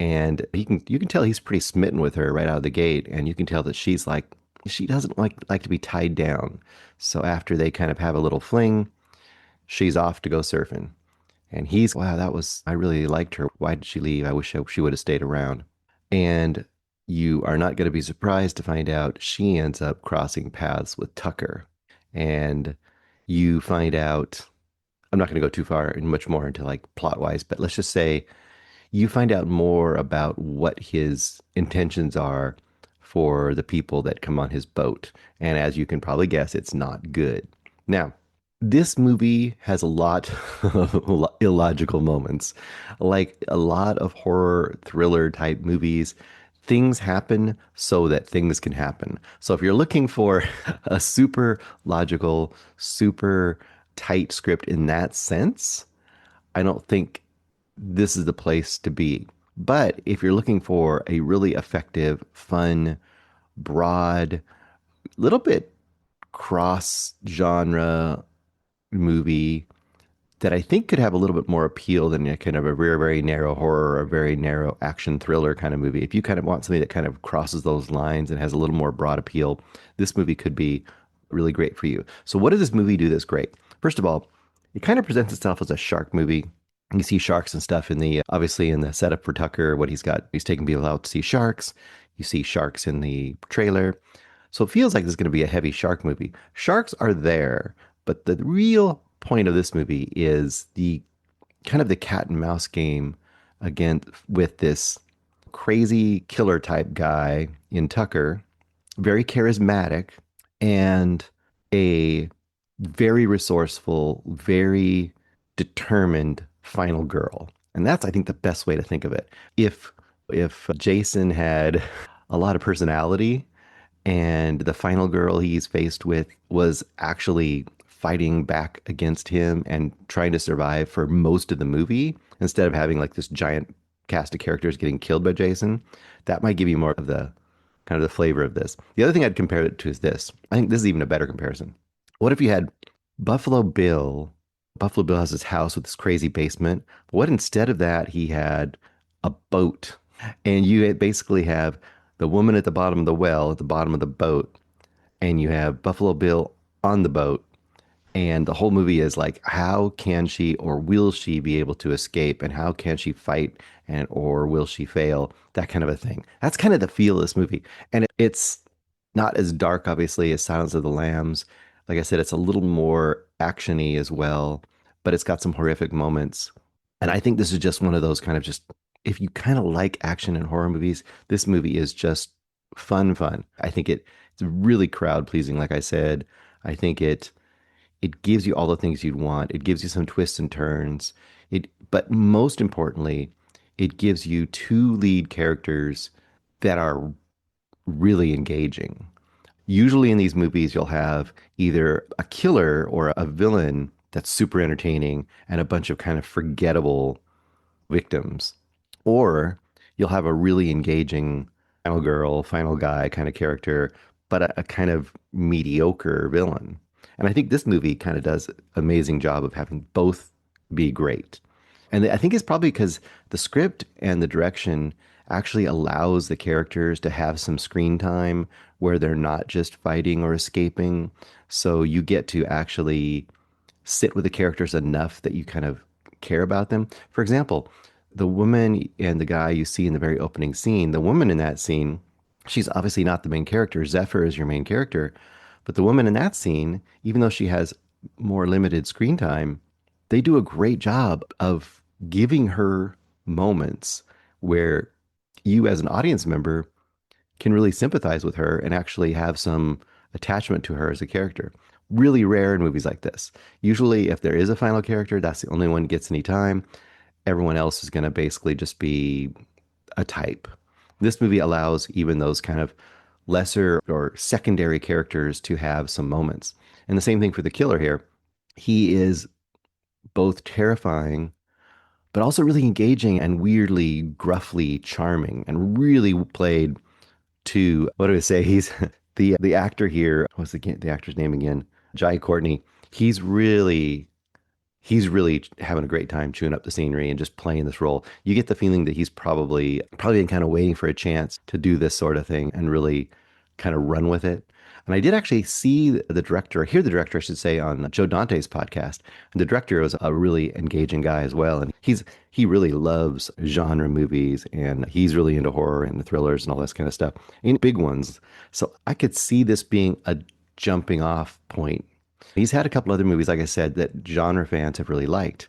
And you can tell he's pretty smitten with her right out of the gate. And you can tell that she doesn't like to be tied down. So after they kind of have a little fling, she's off to go surfing. And I really liked her. Why did she leave? I wish she would have stayed around. And you are not going to be surprised to find out she ends up crossing paths with Tucker. And you find out, I'm not going to go too far and much more into like plot wise, but let's just say you find out more about what his intentions are for the people that come on his boat. And as you can probably guess, it's not good. Now, this movie has a lot of illogical moments. Like a lot of horror thriller type movies, things happen so that things can happen. So if you're looking for a super logical, super tight script in that sense, I don't think this is the place to be. But if you're looking for a really effective, fun, broad, little bit cross genre movie that I think could have a little bit more appeal than a kind of a very, very narrow horror or a very narrow action thriller kind of movie. If you kind of want something that kind of crosses those lines and has a little more broad appeal, this movie could be really great for you. So what does this movie do that's great? First of all, it kind of presents itself as a shark movie. You see sharks and stuff in the, obviously in the setup for Tucker, what he's got, he's taking people out to see sharks. You see sharks in the trailer. So it feels like this is going to be a heavy shark movie. Sharks are there, but the real point of this movie is the kind of the cat and mouse game again with this crazy killer type guy in Tucker, very charismatic and a very resourceful, very determined final girl. And that's, I think, the best way to think of it. If Jason had a lot of personality and the final girl he's faced with was actually fighting back against him and trying to survive for most of the movie, instead of having like this giant cast of characters getting killed by Jason, that might give you more of the kind of the flavor of this. The other thing I'd compare it to is this. I think this is even a better comparison. What if you had Buffalo Bill? Buffalo Bill has his house with this crazy basement. But what instead of that, he had a boat. And you basically have the woman at the bottom of the well, at the bottom of the boat, and you have Buffalo Bill on the boat. And the whole movie is like, how can she or will she be able to escape? And how can she fight and or will she fail? That kind of a thing. That's kind of the feel of this movie. And it's not as dark, obviously, as Silence of the Lambs. Like I said, it's a little more action-y as well, but it's got some horrific moments. And I think this is just one of those kind of just, if you kind of like action and horror movies, this movie is just fun. I think it's really crowd pleasing, like I said. I think it gives you all the things you'd want. It gives you some twists and turns. But most importantly, it gives you two lead characters that are really engaging. Usually in these movies, you'll have either a killer or a villain that's super entertaining and a bunch of kind of forgettable victims. Or you'll have a really engaging final girl, final guy kind of character, but a kind of mediocre villain. And I think this movie kind of does an amazing job of having both be great. And I think it's probably because the script and the direction actually allows the characters to have some screen time where they're not just fighting or escaping. So you get to actually sit with the characters enough that you kind of care about them. For example, the woman and the guy you see in the very opening scene, the woman in that scene, she's obviously not the main character. Zephyr is your main character. But the woman in that scene, even though she has more limited screen time, they do a great job of giving her moments where you as an audience member can really sympathize with her and actually have some attachment to her as a character. Really rare in movies like this. Usually if there is a final character, that's the only one who gets any time. Everyone else is going to basically just be a type. This movie allows even those kind of lesser or secondary characters to have some moments. And the same thing for the killer here. He is both terrifying, but also really engaging and weirdly, gruffly charming, and really played to, what do I say? He's the actor here. What's the actor's name again? Jai Courtney. He's really having a great time chewing up the scenery and just playing this role. You get the feeling that he's probably been kind of waiting for a chance to do this sort of thing and really kind of run with it. And I did actually see the director, hear the director, I should say, on Joe Dante's podcast. And the director was a really engaging guy as well. And he really loves genre movies, and he's really into horror and the thrillers and all this kind of stuff, and big ones. So I could see this being a jumping off point. He's had a couple other movies, like I said, that genre fans have really liked.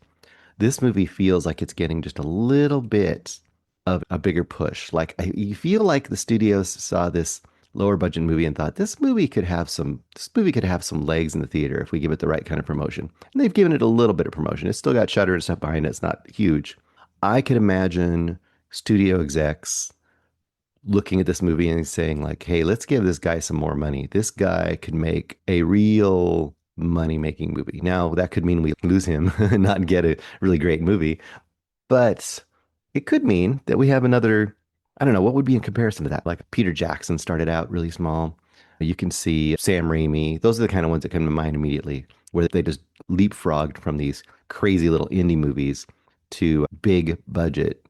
This movie feels like it's getting just a little bit of a bigger push. Like you feel like the studios saw this lower budget movie and thought this movie could have some legs in the theater if we give it the right kind of promotion. And they've given it a little bit of promotion. It's still got Shudder and stuff behind it. It's not huge. I could imagine studio execs looking at this movie and saying like, hey, let's give this guy some more money. This guy could make a real money-making movie. Now, that could mean we lose him and not get a really great movie, but it could mean that we have another, I don't know, what would be in comparison to that? Like Peter Jackson started out really small. You can see Sam Raimi. Those are the kind of ones that come to mind immediately, where they just leapfrogged from these crazy little indie movies to big budget,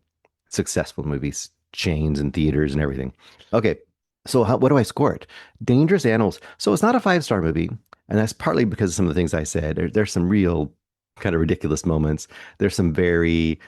successful movies, chains and theaters and everything. Okay, so what do I score it? Dangerous Animals. So it's not a 5-star movie, and that's partly because of some of the things I said. There's some real kind of ridiculous moments. There's some very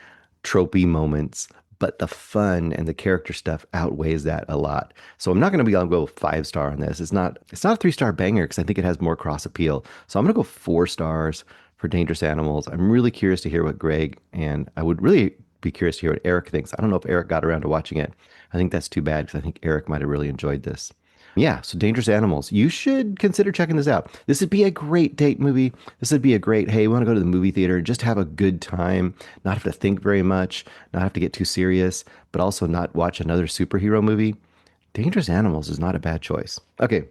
tropey moments, but the fun and the character stuff outweighs that a lot. So I'm not going to be able to go 5-star on this. It's not a 3-star banger because I think it has more cross appeal. So I'm going to go 4 stars for Dangerous Animals. I'm really curious to hear what Greg, and I would really be curious to hear what Eric thinks. I don't know if Eric got around to watching it. I think that's too bad because I think Eric might have really enjoyed this. Yeah, so Dangerous Animals. You should consider checking this out. This would be a great date movie. This would be a great, hey, we want to go to the movie theater and just have a good time, not have to think very much, not have to get too serious, but also not watch another superhero movie. Dangerous Animals is not a bad choice. Okay,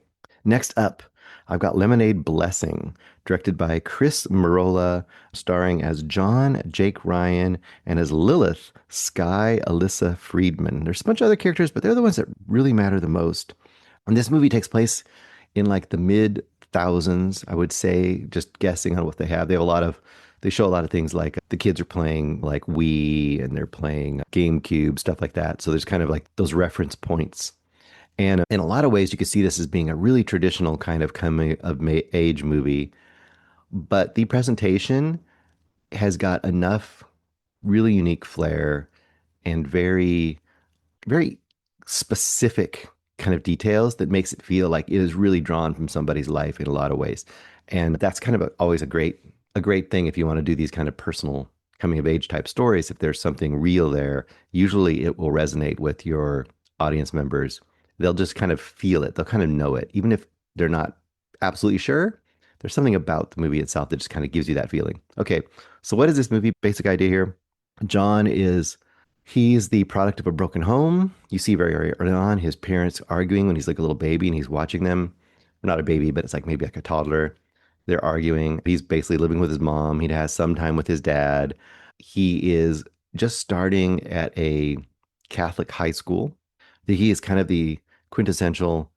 next up, I've got Lemonade Blessing, directed by Chris Merola, starring as John Jake Ryan and as Lilith Sky Alyssa Friedman. There's a bunch of other characters, but they're the ones that really matter the most. And this movie takes place in like the mid thousands, I would say, just guessing on what they have. They show a lot of things like the kids are playing like Wii and they're playing GameCube, stuff like that. So there's kind of like those reference points. And in a lot of ways, you could see this as being a really traditional kind of coming of age movie. But the presentation has got enough really unique flair and very, very specific kind of details that makes it feel like it is really drawn from somebody's life in a lot of ways. And that's kind of always a great thing if you want to do these kind of personal coming of age type stories. If there's something real there, usually it will resonate with your audience members. They'll just kind of feel it. They'll kind of know it. Even if they're not absolutely sure, there's something about the movie itself that just kind of gives you that feeling. Okay, so what is this movie? Basic idea here. John he's the product of a broken home. You see very, very early on his parents arguing when he's like a little baby and he's watching them. Not a baby, but it's like maybe like a toddler. They're arguing. He's basically living with his mom. He has some time with his dad. He is just starting at a Catholic high school. He is kind of the quintessential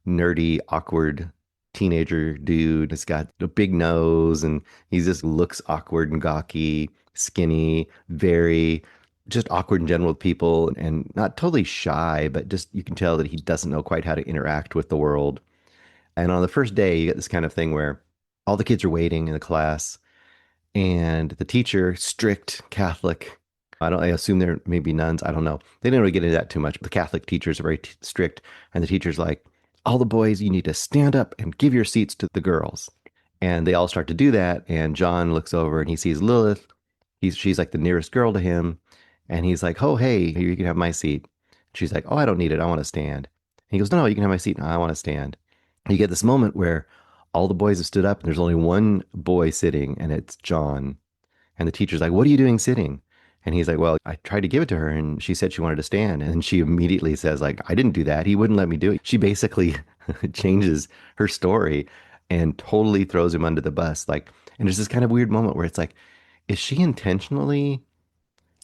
nerdy, awkward teenager dude. He's got a big nose and he just looks awkward and gawky, skinny, very just awkward in general with people and not totally shy, but just you can tell that he doesn't know quite how to interact with the world. And on the first day, you get this kind of thing where all the kids are waiting in the class and the teacher, strict Catholic, I assume they're maybe nuns. I don't know. They didn't really get into that too much. But the Catholic teachers are very strict. And the teacher's like, all the boys, you need to stand up and give your seats to the girls. And they all start to do that. And John looks over and he sees Lilith. She's like the nearest girl to him. And he's like, oh, hey, here, you can have my seat. She's like, oh, I don't need it. I want to stand. And he goes, no, you can have my seat. No, I want to stand. And you get this moment where all the boys have stood up and there's only one boy sitting and it's John. And the teacher's like, what are you doing sitting? And he's like, well, I tried to give it to her and she said she wanted to stand. And she immediately says like, I didn't do that. He wouldn't let me do it. She basically changes her story and totally throws him under the bus. Like, and there's this kind of weird moment where it's like, is she intentionally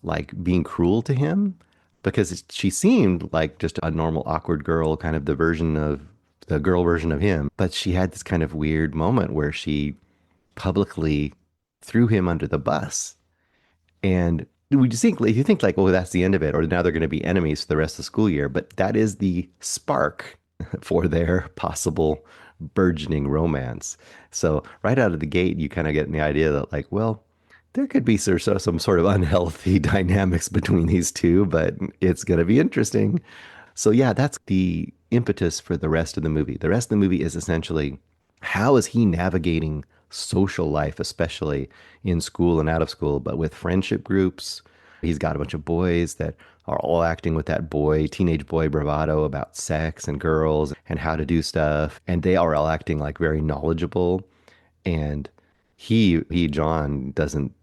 like being cruel to him? Because she seemed like just a normal awkward girl, kind of the girl version of him. But she had this kind of weird moment where she publicly threw him under the bus. And you think like, oh, that's the end of it, or now they're going to be enemies for the rest of the school year. But that is the spark for their possible burgeoning romance. So right out of the gate, you kind of get the idea that like, well, there could be some sort of unhealthy dynamics between these two, but it's going to be interesting. So yeah, that's the impetus for the rest of the movie. The rest of the movie is essentially how is he navigating social life, especially in school and out of school, but with friendship groups. He's got a bunch of boys that are all acting with that teenage boy bravado about sex and girls and how to do stuff. And they are all acting like very knowledgeable. And John, doesn't,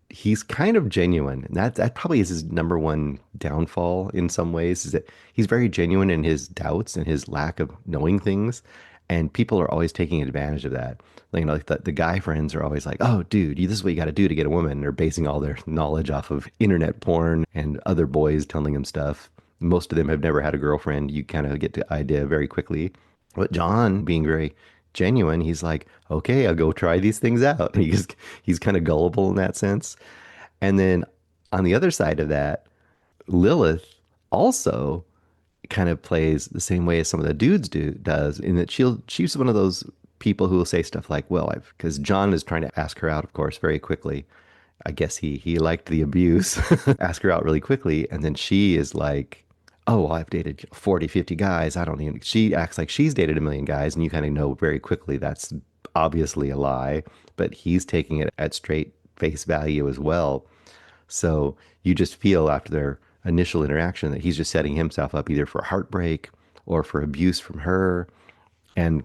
he's kind of genuine. And that probably is his number one downfall in some ways, is that he's very genuine in his doubts and his lack of knowing things. And people are always taking advantage of that. Like, like the guy friends are always like, oh, dude, this is what you got to do to get a woman. And they're basing all their knowledge off of internet porn and other boys telling them stuff. Most of them have never had a girlfriend. You kind of get the idea very quickly. But John, being very genuine, he's like, okay, I'll go try these things out. He's kind of gullible in that sense. And then on the other side of that, Lilith also kind of plays the same way as some of the dudes does, in that she's one of those people who will say stuff like, well, because John is trying to ask her out, of course, very quickly. I guess he liked the abuse, ask her out really quickly. And then she is like, oh, well, I've dated 40, 50 guys. She acts like she's dated a million guys. And you kind of know very quickly that's obviously a lie, but he's taking it at straight face value as well. So you just feel after their initial interaction that he's just setting himself up either for heartbreak or for abuse from her. And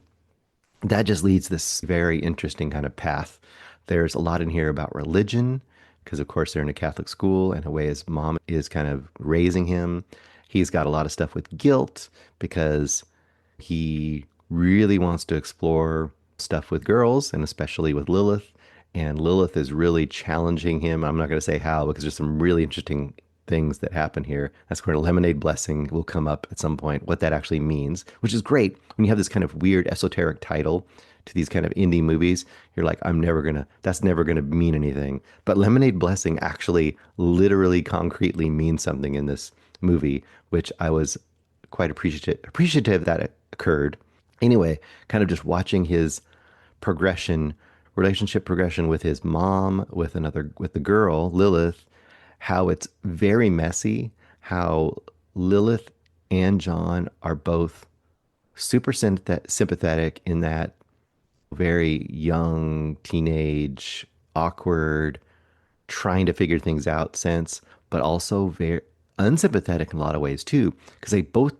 that just leads this very interesting kind of path. There's a lot in here about religion, because of course they're in a Catholic school, and the way his mom is kind of raising him. He's got a lot of stuff with guilt because he really wants to explore stuff with girls, and especially with Lilith. And Lilith is really challenging him. I'm not going to say how, because there's some really interesting things that happen here. That's where Lemonade Blessing will come up at some point, what that actually means, which is great when you have this kind of weird esoteric title to these kind of indie movies. You're like, that's never gonna mean anything. But Lemonade Blessing actually literally concretely means something in this movie, which I was quite appreciative that it occurred. Anyway, kind of just watching his relationship progression with his mom, with the girl, Lilith, how it's very messy, how Lilith and John are both super sympathetic in that very young, teenage, awkward, trying to figure things out sense, but also very unsympathetic in a lot of ways too, because they both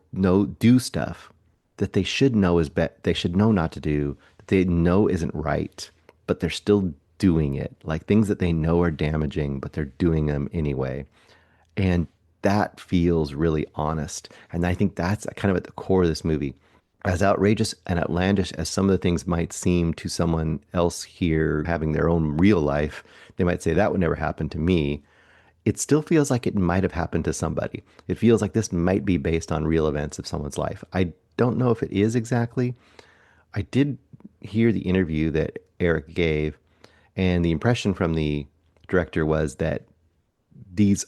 do stuff that they should know they should know not to do, that they know isn't right, but they're still doing it, like things that they know are damaging, but they're doing them anyway. And that feels really honest. And I think that's kind of at the core of this movie. As outrageous and outlandish as some of the things might seem to someone else here having their own real life, they might say that would never happen to me. It still feels like it might have happened to somebody. It feels like this might be based on real events of someone's life. I don't know if it is exactly. I did hear the interview that Eric gave, and the impression from the director was that these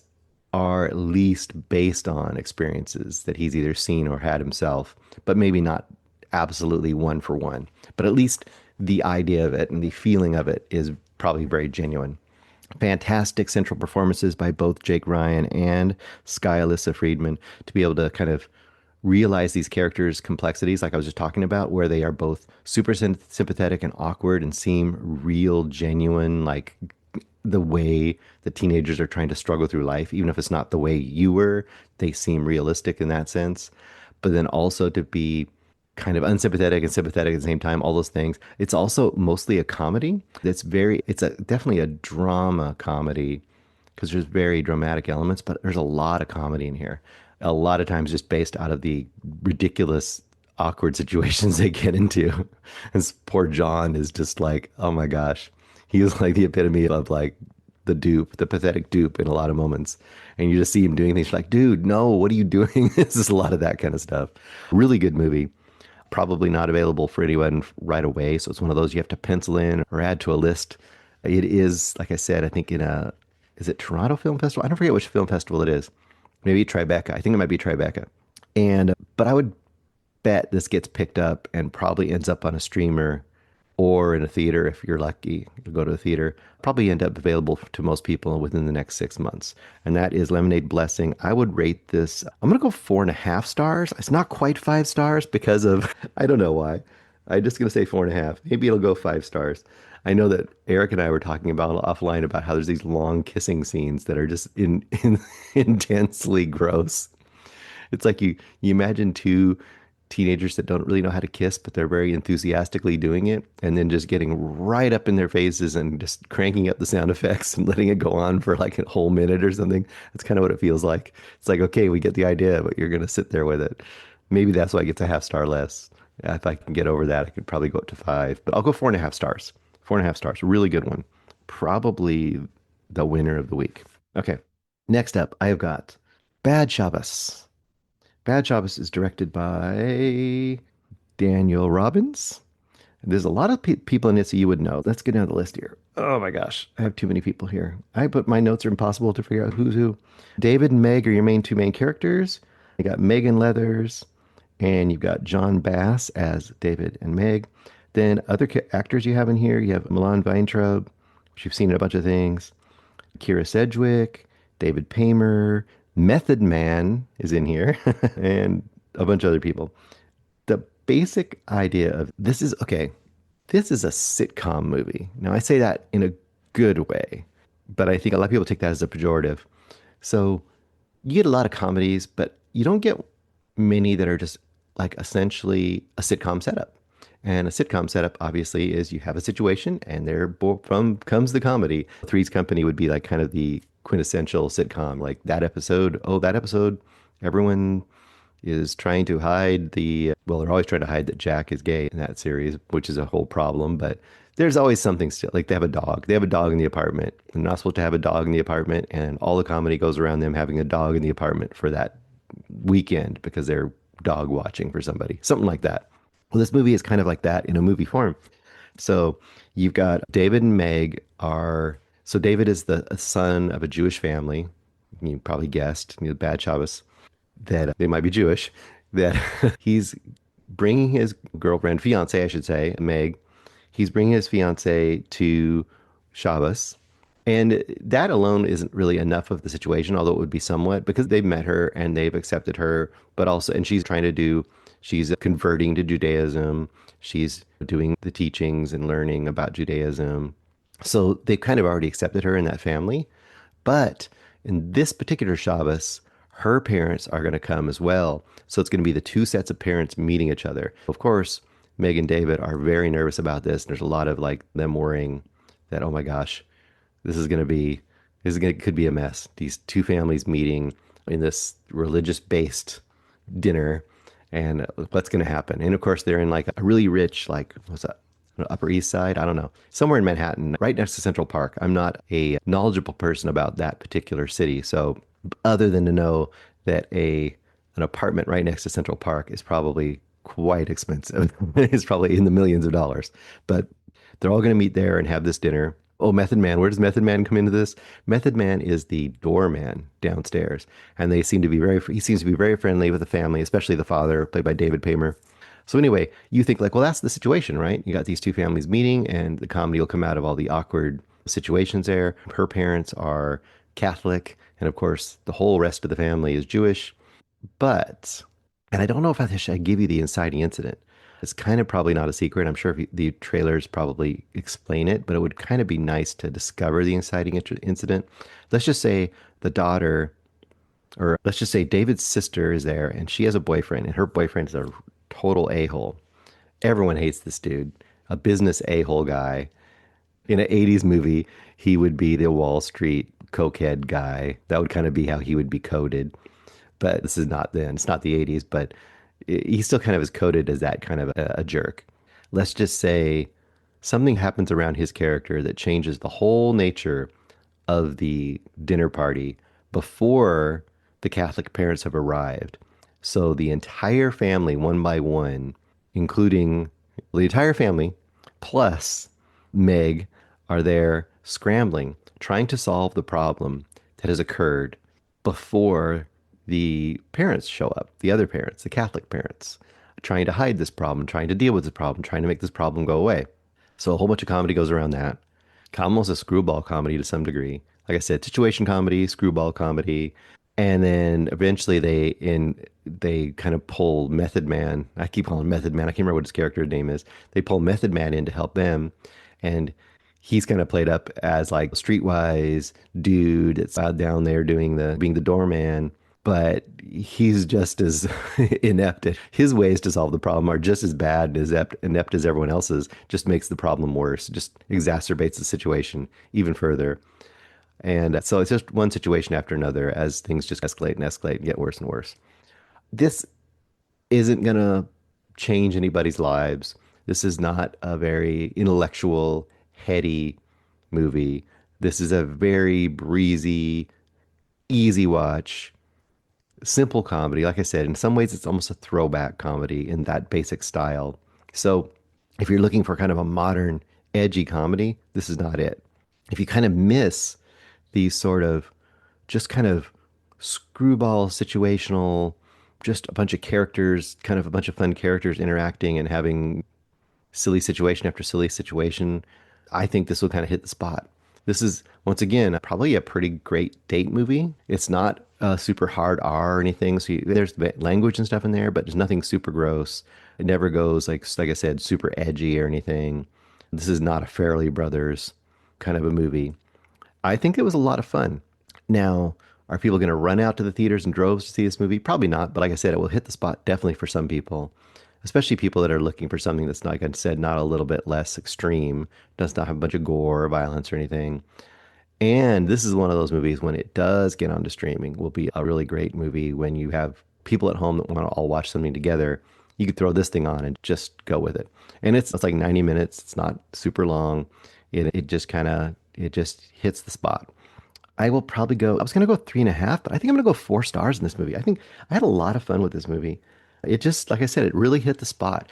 are at least based on experiences that he's either seen or had himself, but maybe not absolutely one for one. But at least the idea of it and the feeling of it is probably very genuine. Fantastic central performances by both Jake Ryan and Sky Alyssa Friedman to be able to kind of realize these characters' complexities, like I was just talking about, where they are both super sympathetic and awkward and seem real, genuine, like the way the teenagers are trying to struggle through life. Even if it's not the way you were, they seem realistic in that sense. But then also to be kind of unsympathetic and sympathetic at the same time, all those things. It's also mostly a comedy. It's definitely a drama comedy, because there's very dramatic elements, but there's a lot of comedy in here. A lot of times just based out of the ridiculous, awkward situations they get into. And poor John is just like, oh my gosh. He was like the epitome of like the pathetic dupe in a lot of moments. And you just see him doing things like, dude, no, what are you doing? This is a lot of that kind of stuff. Really good movie. Probably not available for anyone right away. So it's one of those you have to pencil in or add to a list. It is, like I said, I think is it Toronto Film Festival? I don't forget which film festival it is. Maybe Tribeca. I think it might be Tribeca. But I would bet this gets picked up and probably ends up on a streamer or in a theater if you're lucky to go to a theater. Probably end up available to most people within the next 6 months. And that is Lemonade Blessing. I would rate this, I'm going to go 4.5 stars. It's not quite 5 stars because of, I don't know why. I'm just going to say 4.5. Maybe it'll go 5 stars. I know that Eric and I were talking about offline about how there's these long kissing scenes that are just intensely gross. It's like you imagine two teenagers that don't really know how to kiss, but they're very enthusiastically doing it, and then just getting right up in their faces and just cranking up the sound effects and letting it go on for like a whole minute or something. That's kind of what it feels like. It's like, okay, we get the idea, but you're going to sit there with it. Maybe that's why it gets a half star less. If I can get over that, I could probably go up to 5, but I'll go 4.5 stars. 4.5 stars. Really good one. Probably the winner of the week. Okay. Next up, I have got Bad Shabbos. Bad Shabbos is directed by Daniel Robbins. There's a lot of people in it, so you would know. Let's get down the list here. Oh my gosh, I have too many people here. My notes are impossible to figure out who's who. David and Meg are your two main characters. You got Megan Leathers, and you've got John Bass as David and Meg. Then other actors you have in here, you have Milan Weintraub, which you've seen in a bunch of things. Kira Sedgwick, David Paymer, Method Man is in here, and a bunch of other people. The basic idea of this is a sitcom movie. Now, I say that in a good way, but I think a lot of people take that as a pejorative. So you get a lot of comedies, but you don't get many that are just like essentially a sitcom setup. And a sitcom setup, obviously, is you have a situation and from comes the comedy. Three's Company would be like kind of the quintessential sitcom, like that episode, everyone is trying to hide they're always trying to hide that Jack is gay in that series, which is a whole problem, but there's always something still. Like they have a dog in the apartment. They're not supposed to have a dog in the apartment, and all the comedy goes around them having a dog in the apartment for that weekend because they're dog watching for somebody, something like that. Well, this movie is kind of like that in a movie form. So you've got David and Meg so David is the son of a Jewish family. You probably guessed, Bad Shabbos, that they might be Jewish, that he's bringing his fiance, I should say, Meg, he's bringing his fiance to Shabbos. And that alone isn't really enough of the situation, although it would be somewhat, because they've met her and they've accepted her, and she's converting to Judaism. She's doing the teachings and learning about Judaism. So they've kind of already accepted her in that family. But in this particular Shabbos, her parents are going to come as well. So it's going to be the two sets of parents meeting each other. Of course, Meg and David are very nervous about this. There's a lot of like them worrying that, oh my gosh, could be a mess. These two families meeting in this religious-based dinner, and what's going to happen? And of course, they're in like a really rich, like, what's that? Upper East Side, I don't know, somewhere in Manhattan, right next to Central Park. I'm not a knowledgeable person about that particular city, so other than to know that an apartment right next to Central Park is probably quite expensive. It's probably in the millions of dollars, but they're all going to meet there and have this dinner. Oh, Method Man. Where does Method Man come into this? Method Man is the doorman downstairs, and he seems to be very friendly with the family, especially the father, played by David Paymer. So anyway, you think like, well, that's the situation, right? You got these two families meeting, and the comedy will come out of all the awkward situations there. Her parents are Catholic, and of course, the whole rest of the family is Jewish. But, and I don't know if I should give you the inciting incident. It's kind of probably not a secret. I'm sure the trailers probably explain it, but it would kind of be nice to discover the inciting incident. Let's just say let's just say David's sister is there, and she has a boyfriend, and her boyfriend is a total a-hole. Everyone hates this dude, a business a-hole guy. In an 80s movie, he would be the Wall Street cokehead guy. That would kind of be how he would be coded. But this is not then. It's not the 80s, but he still kind of is coded as that kind of a jerk. Let's just say something happens around his character that changes the whole nature of the dinner party before the Catholic parents have arrived. So the entire family, one by one, including the entire family, plus Meg, are there scrambling, trying to solve the problem that has occurred before the parents show up, the other parents, the Catholic parents. trying to hide this problem, trying to deal with this problem, trying to make this problem go away. So a whole bunch of comedy goes around that. Almost a screwball comedy to some degree. Like I said, situation comedy, screwball comedy, and then eventually they kind of pull Method Man. I keep calling him Method Man. I can't remember what his character's name is. They pull Method Man in to help them, and he's kind of played up as like a streetwise dude that's out down there being the doorman. But he's just as inept. His ways to solve the problem are just as bad and as inept as everyone else's. Just makes the problem worse. Just exacerbates the situation even further. And so it's just one situation after another as things just escalate and escalate and get worse and worse. This isn't going to change anybody's lives. This is not a very intellectual, heady movie. This is a very breezy, easy watch, simple comedy. Like I said, in some ways, it's almost a throwback comedy in that basic style. So if you're looking for kind of a modern, edgy comedy, this is not it. If you kind of miss these sort of just kind of screwball situational, just a bunch of characters, kind of a bunch of fun characters interacting and having silly situation after silly situation, I think this will kind of hit the spot. This is, once again, probably a pretty great date movie. It's not a super hard R or anything. So there's language and stuff in there, but there's nothing super gross. It never goes like I said, super edgy or anything. This is not a Farrelly Brothers kind of a movie. I think it was a lot of fun. Now, are people going to run out to the theaters in droves to see this movie? Probably not. But like I said, it will hit the spot definitely for some people, especially people that are looking for something that's, like I said, not a little bit less extreme, does not have a bunch of gore or violence or anything. And this is one of those movies when it does get onto streaming, will be a really great movie when you have people at home that want to all watch something together. You could throw this thing on and just go with it. And it's like 90 minutes. It's not super long. It just hits the spot. I will probably I was going to go 3.5, but I think I'm going to go 4 stars in this movie. I think I had a lot of fun with this movie. It just, like I said, it really hit the spot.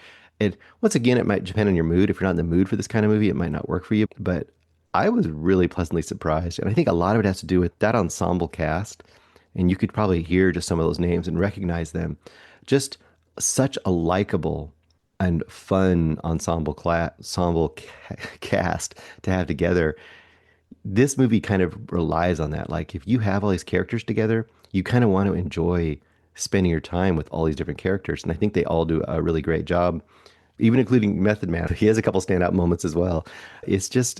Once again, it might depend on your mood. If you're not in the mood for this kind of movie, it might not work for you. But I was really pleasantly surprised. And I think a lot of it has to do with that ensemble cast. And you could probably hear just some of those names and recognize them. Just such a likable and fun ensemble cast to have together. This movie kind of relies on that. Like if you have all these characters together, you kind of want to enjoy spending your time with all these different characters. And I think they all do a really great job, even including Method Man. He has a couple standout moments as well. It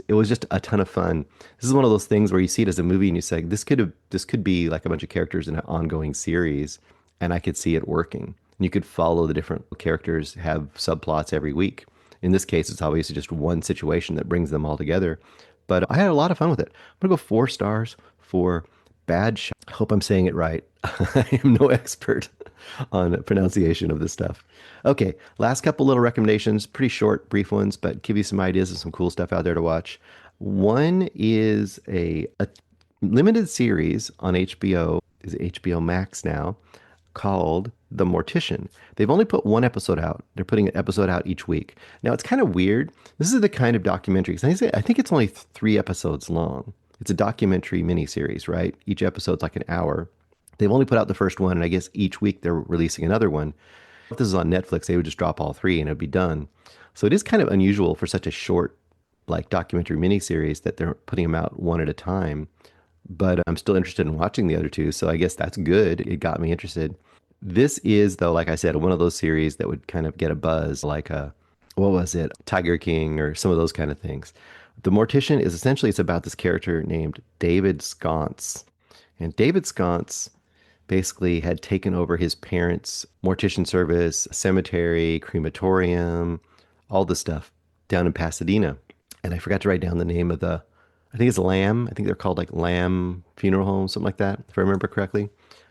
was just a ton of fun. This is one of those things where you see it as a movie and you say, this could be like a bunch of characters in an ongoing series, and I could see it working. And you could follow the different characters, have subplots every week. In this case, it's obviously just one situation that brings them all together. But I had a lot of fun with it. I'm going to go 4 stars for Bad Shabbos. I hope I'm saying it right. I am no expert on pronunciation of this stuff. Okay, last couple little recommendations, pretty short, brief ones, but give you some ideas of some cool stuff out there to watch. One is a limited series on HBO, is HBO Max now, called The Mortician. They've only put 1 episode out. They're putting an episode out each week. Now, it's kind of weird. This is the kind of documentary, because I think it's only 3 episodes long. It's a documentary miniseries, right? Each episode's like an hour. They've only put out the first one, and I guess each week they're releasing another one. If this is on Netflix, they would just drop all 3 and it'd be done. So it is kind of unusual for such a short, like, documentary miniseries that they're putting them out one at a time. But I'm still interested in watching the other 2, so I guess that's good. It got me interested. This is, though, like I said, one of those series that would kind of get a buzz, like what was it? Tiger King or some of those kind of things. The Mortician is essentially, it's about this character named David Sconce. And David Sconce basically had taken over his parents' mortician service, cemetery, crematorium, all this stuff down in Pasadena. And I forgot to write down the name of I think it's Lamb. I think they're called like Lamb Funeral Home, something like that, if I remember correctly.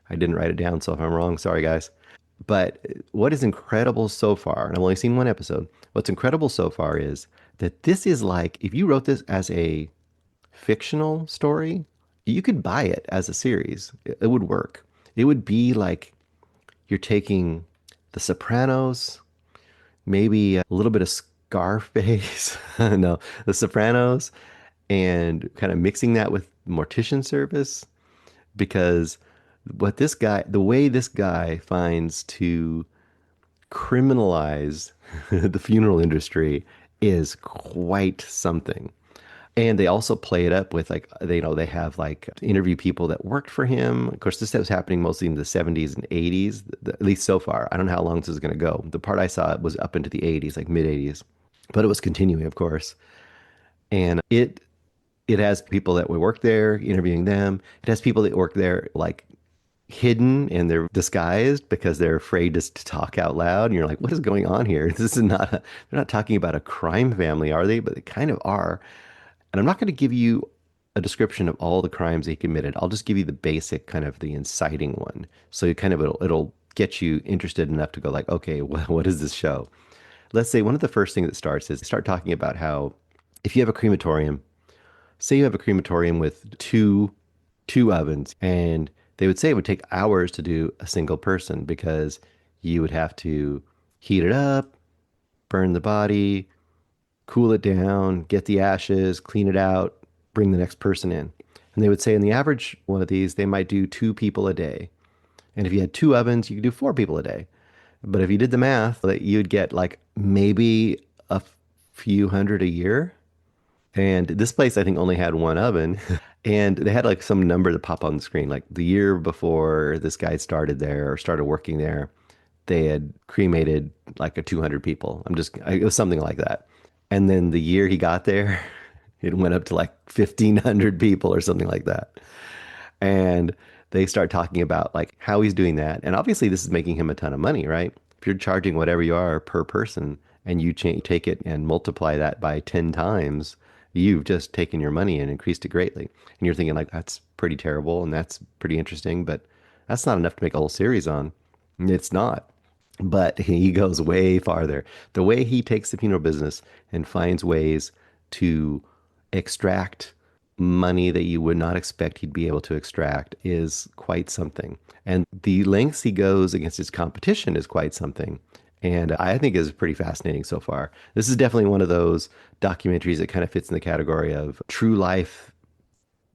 I didn't write it down, so if I'm wrong, sorry guys. But what is incredible so far, and I've only seen 1 episode, what's incredible so far is that this is like, if you wrote this as a fictional story, you could buy it as a series. It would work. It would be like you're taking The Sopranos, maybe a little bit of Scarface, no, The Sopranos, and kind of mixing that with Mortician Service, because the way this guy finds to criminalize the funeral industry is quite something. And they also play it up with like they have like interview people that worked for him. Of course, this was happening mostly in the 70s and 80s, at least so far. I don't know how long this is going to go. The part I saw was up into the 80s, like mid 80s, but it was continuing, of course. And it has people that would work there interviewing them. It has people that work there like hidden and they're disguised because they're afraid to talk out loud. And you're like, what is going on here? This is not they're not talking about a crime family, are they? But they kind of are. And I'm not going to give you a description of all the crimes he committed. I'll just give you the basic kind of the inciting one. So you kind of it'll get you interested enough to go like, okay, what is this show? Let's say one of the first things that starts is start talking about how if you have a crematorium, say you have a crematorium with two ovens, and they would say it would take hours to do a single person because you would have to heat it up, burn the body, cool it down, get the ashes, clean it out, bring the next person in. And they would say in the average one of these, they might do 2 people a day. And if you had 2 ovens, you could do 4 people a day. But if you did the math, you'd get like maybe a few hundred a year. And this place, I think, only had 1 oven. And they had like some number to pop on the screen. Like the year before this guy started there or started working there, they had cremated like 200 people. It was something like that. And then the year he got there, it went up to like 1,500 people or something like that. And they start talking about like how he's doing that. And obviously this is making him a ton of money, right? If you're charging whatever you are per person and you take it and multiply that by 10 times, you've just taken your money and increased it greatly. And you're thinking like, that's pretty terrible and that's pretty interesting, but that's not enough to make a whole series on. It's not. But he goes way farther. The way he takes the funeral business and finds ways to extract money that you would not expect he'd be able to extract is quite something. And the lengths he goes against his competition is quite something. And I think is pretty fascinating so far. This is definitely one of those documentaries that kind of fits in the category of true life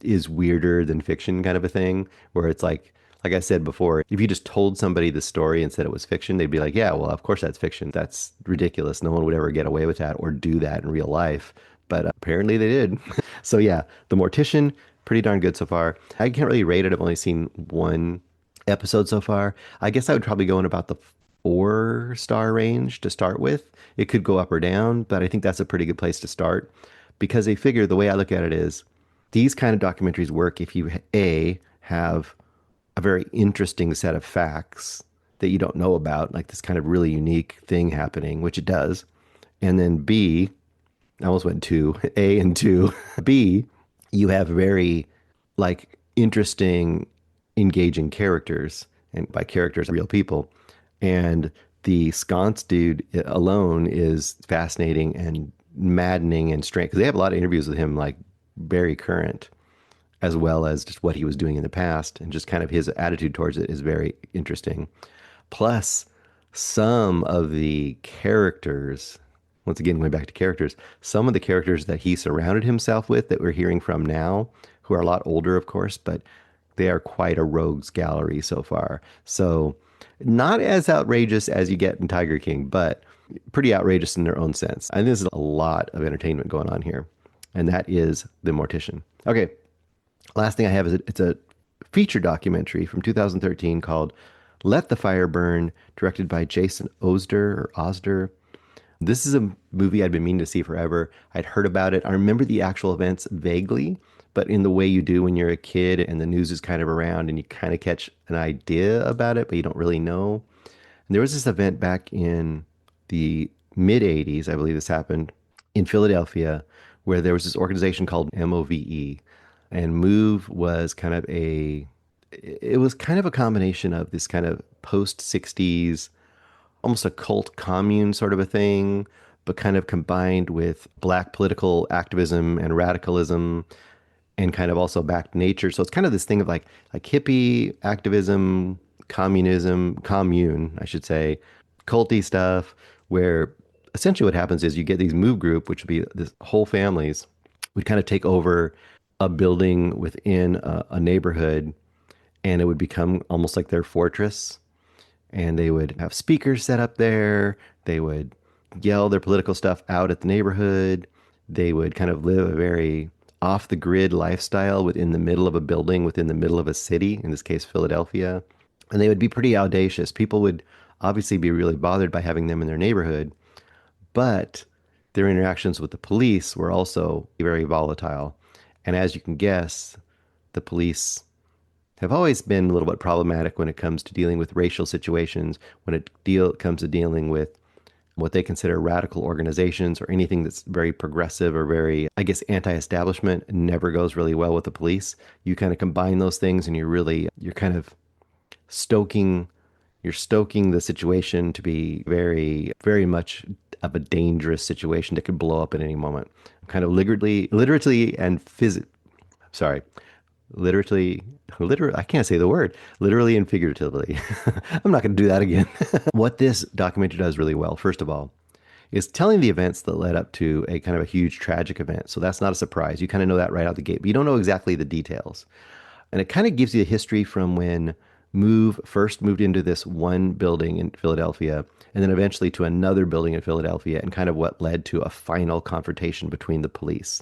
is weirder than fiction kind of a thing, where it's like I said before, if you just told somebody the story and said it was fiction, they'd be like, yeah, well, of course that's fiction. That's ridiculous. No one would ever get away with that or do that in real life. But apparently they did. So yeah, The Mortician, pretty darn good so far. I can't really rate it. I've only seen 1 episode so far. I guess I would probably go in about the 4-star range to start with. It could go up or down, but I think that's a pretty good place to start because they figure the way I look at it is these kind of documentaries work if you have a very interesting set of facts that you don't know about, like this kind of really unique thing happening, which it does. And then B, I almost went 2, A and 2. B, you have very like interesting, engaging characters, and by characters, real people. And the sconce dude alone is fascinating and maddening and strange because they have a lot of interviews with him, like very current, as well as just what he was doing in the past. And just kind of his attitude towards it is very interesting. Plus, some of the characters, once again, going back to characters, some of the characters that he surrounded himself with that we're hearing from now, who are a lot older, of course, but they are quite a rogues gallery so far. So not as outrageous as you get in Tiger King, but pretty outrageous in their own sense. And there's a lot of entertainment going on here. And that is The Mortician. Okay. Last thing I have is it's a feature documentary from 2013 called Let the Fire Burn, directed by Jason Ozder. This is a movie I'd been meaning to see forever. I'd heard about it. I remember the actual events vaguely, but in the way you do when you're a kid and the news is kind of around and you kind of catch an idea about it, but you don't really know. And there was this event back in the mid 80s, I believe this happened, in Philadelphia, where there was this organization called MOVE. And MOVE was kind of a combination of this kind of post-60s, almost a cult commune sort of a thing, but kind of combined with Black political activism and radicalism and kind of also back to nature. So it's kind of this thing of like hippie activism, commune, I should say, culty stuff, where essentially what happens is you get these MOVE group, which would be this whole families, would kind of take over a building within a neighborhood, and it would become almost like their fortress. and they would have speakers set up there. They would yell their political stuff out at the neighborhood. They would kind of live a very off the grid lifestyle within the middle of a building, within the middle of a city, in this case, Philadelphia. And they would be pretty audacious. People would obviously be really bothered by having them in their neighborhood, but their interactions with the police were also very volatile. And as you can guess, the police have always been a little bit problematic when it comes to dealing with racial situations, when it comes to dealing with what they consider radical organizations or anything that's very progressive or very, I guess, anti-establishment. Never goes really well with the police. You kind of combine those things and you're kind of stoking the situation to be very, very much of a dangerous situation that could blow up at any moment. Kind of literally and I can't say the word, literally and figuratively. I'm not going to do that again. What this documentary does really well, first of all, is telling the events that led up to a kind of a huge tragic event. So that's not a surprise. You kind of know that right out the gate, but you don't know exactly the details. And it kind of gives you a history from when Move first moved into this one building in Philadelphia, and then eventually to another building in Philadelphia, and kind of what led to a final confrontation between the police.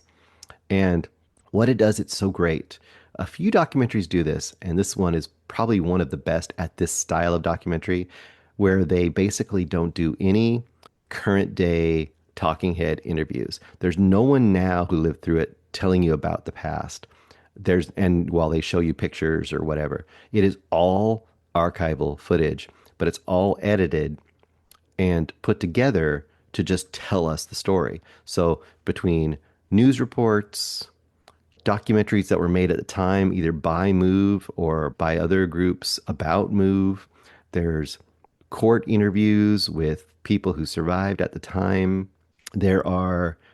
And what it does, it's so great. A few documentaries do this, and this one is probably one of the best at this style of documentary, where they basically don't do any current day talking head interviews. There's no one now who lived through it telling you about the past. And while they show you pictures or whatever, it is all archival footage, but it's all edited and put together to just tell us the story. So between news reports, documentaries that were made at the time, either by Move or by other groups about Move, there's court interviews with people who survived at the time.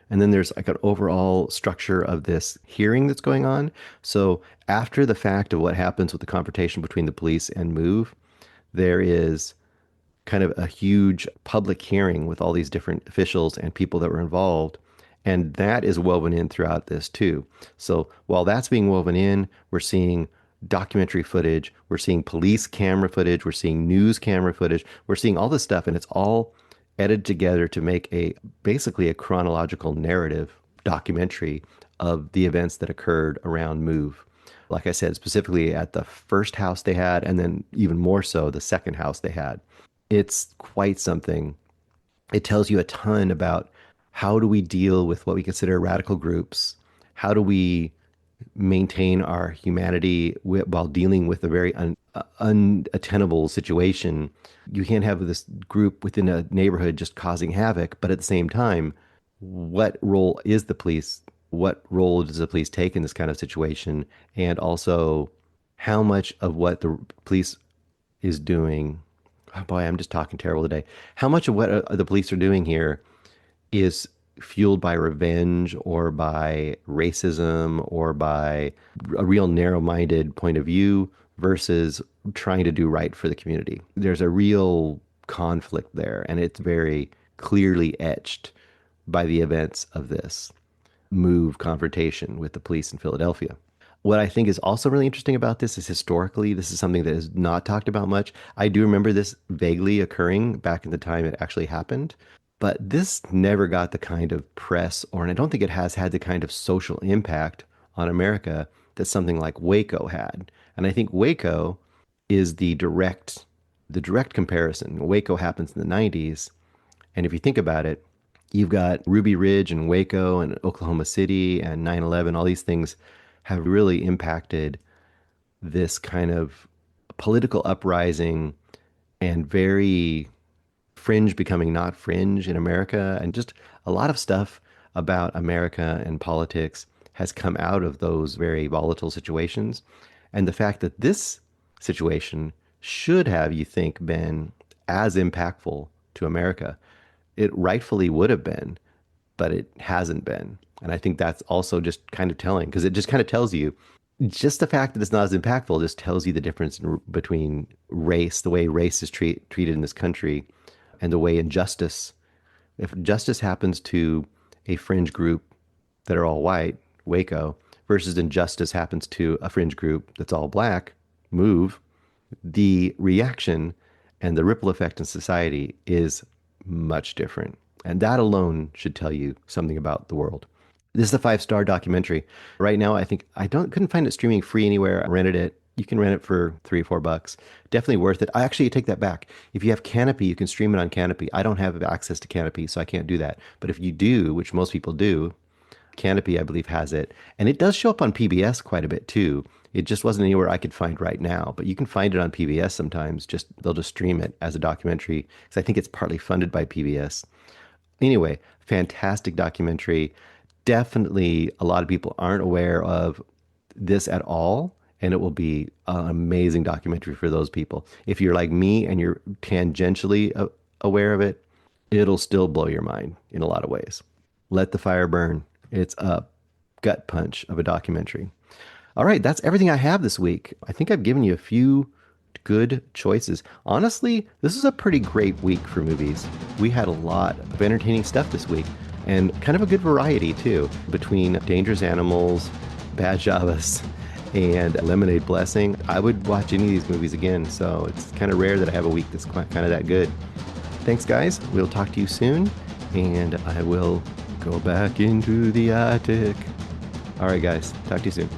And then there's like an overall structure of this hearing that's going on. So after the fact of what happens with the confrontation between the police and Move, there is kind of a huge public hearing with all these different officials and people that were involved. And that is woven in throughout this too. So while that's being woven in, we're seeing documentary footage, we're seeing police camera footage, we're seeing news camera footage, we're seeing all this stuff, and it's all edited together to make basically a chronological narrative documentary of the events that occurred around Move. Like I said, specifically at the first house they had, and then even more so the second house they had. It's quite something. It tells you a ton about how do we deal with what we consider radical groups? How do we maintain our humanity while dealing with a very unattainable situation? You can't have this group within a neighborhood just causing havoc, but at the same time, what role is the police? What role does the police take in this kind of situation? And also, how much of what the police is doing, oh boy, I'm just talking terrible today. How much of what the police are doing here is fueled by revenge or by racism or by a real narrow-minded point of view versus trying to do right for the community? There's a real conflict there, and it's very clearly etched by the events of this Move confrontation with the police in Philadelphia. What I think is also really interesting about this is historically, this is something that is not talked about much. I do remember this vaguely occurring back in the time it actually happened, but this never got the kind of press, and I don't think it has had the kind of social impact on America that something like Waco had. And I think Waco is the direct comparison. Waco happens in the 90s, and if you think about it, you've got Ruby Ridge and Waco and Oklahoma City and 9/11. All these things have really impacted this kind of political uprising and very fringe becoming not fringe in America. And just a lot of stuff about America and politics has come out of those very volatile situations. And the fact that this situation should have, you think, been as impactful to America, it rightfully would have been, but it hasn't been. And I think that's also just kind of telling, because it just kind of tells you, just the fact that it's not as impactful just tells you the difference between race, the way race is treated in this country, and the way injustice, if justice happens to a fringe group that are all white, Waco, versus injustice happens to a fringe group that's all black, Move, the reaction And the ripple effect in society is much different. And that alone should tell you something about the world. This is a 5-star documentary. Right now, I think couldn't find it streaming free anywhere. I rented it. You can rent it for $3 or $4. Definitely worth it. I actually take that back. If you have Canopy, you can stream it on Canopy. I don't have access to Canopy, so I can't do that. But if you do, which most people do, Canopy, I believe, has it. And it does show up on PBS quite a bit too. It just wasn't anywhere I could find right now, but you can find it on PBS sometimes. They'll just stream it as a documentary because I think it's partly funded by PBS. Anyway, fantastic documentary. Definitely a lot of people aren't aware of this at all, and it will be an amazing documentary for those people. If you're like me and you're tangentially aware of it, it'll still blow your mind in a lot of ways. Let the Fire Burn. It's a gut punch of a documentary. All right, that's everything I have this week. I think I've given you a few good choices. Honestly, this is a pretty great week for movies. We had a lot of entertaining stuff this week, and kind of a good variety too, between Dangerous Animals, Bad Shabbos, and Lemonade Blessing. I would watch any of these movies again, so it's kind of rare that I have a week that's kind of that good. Thanks, guys. We'll talk to you soon, and I will go back into the attic. All right, guys. Talk to you soon.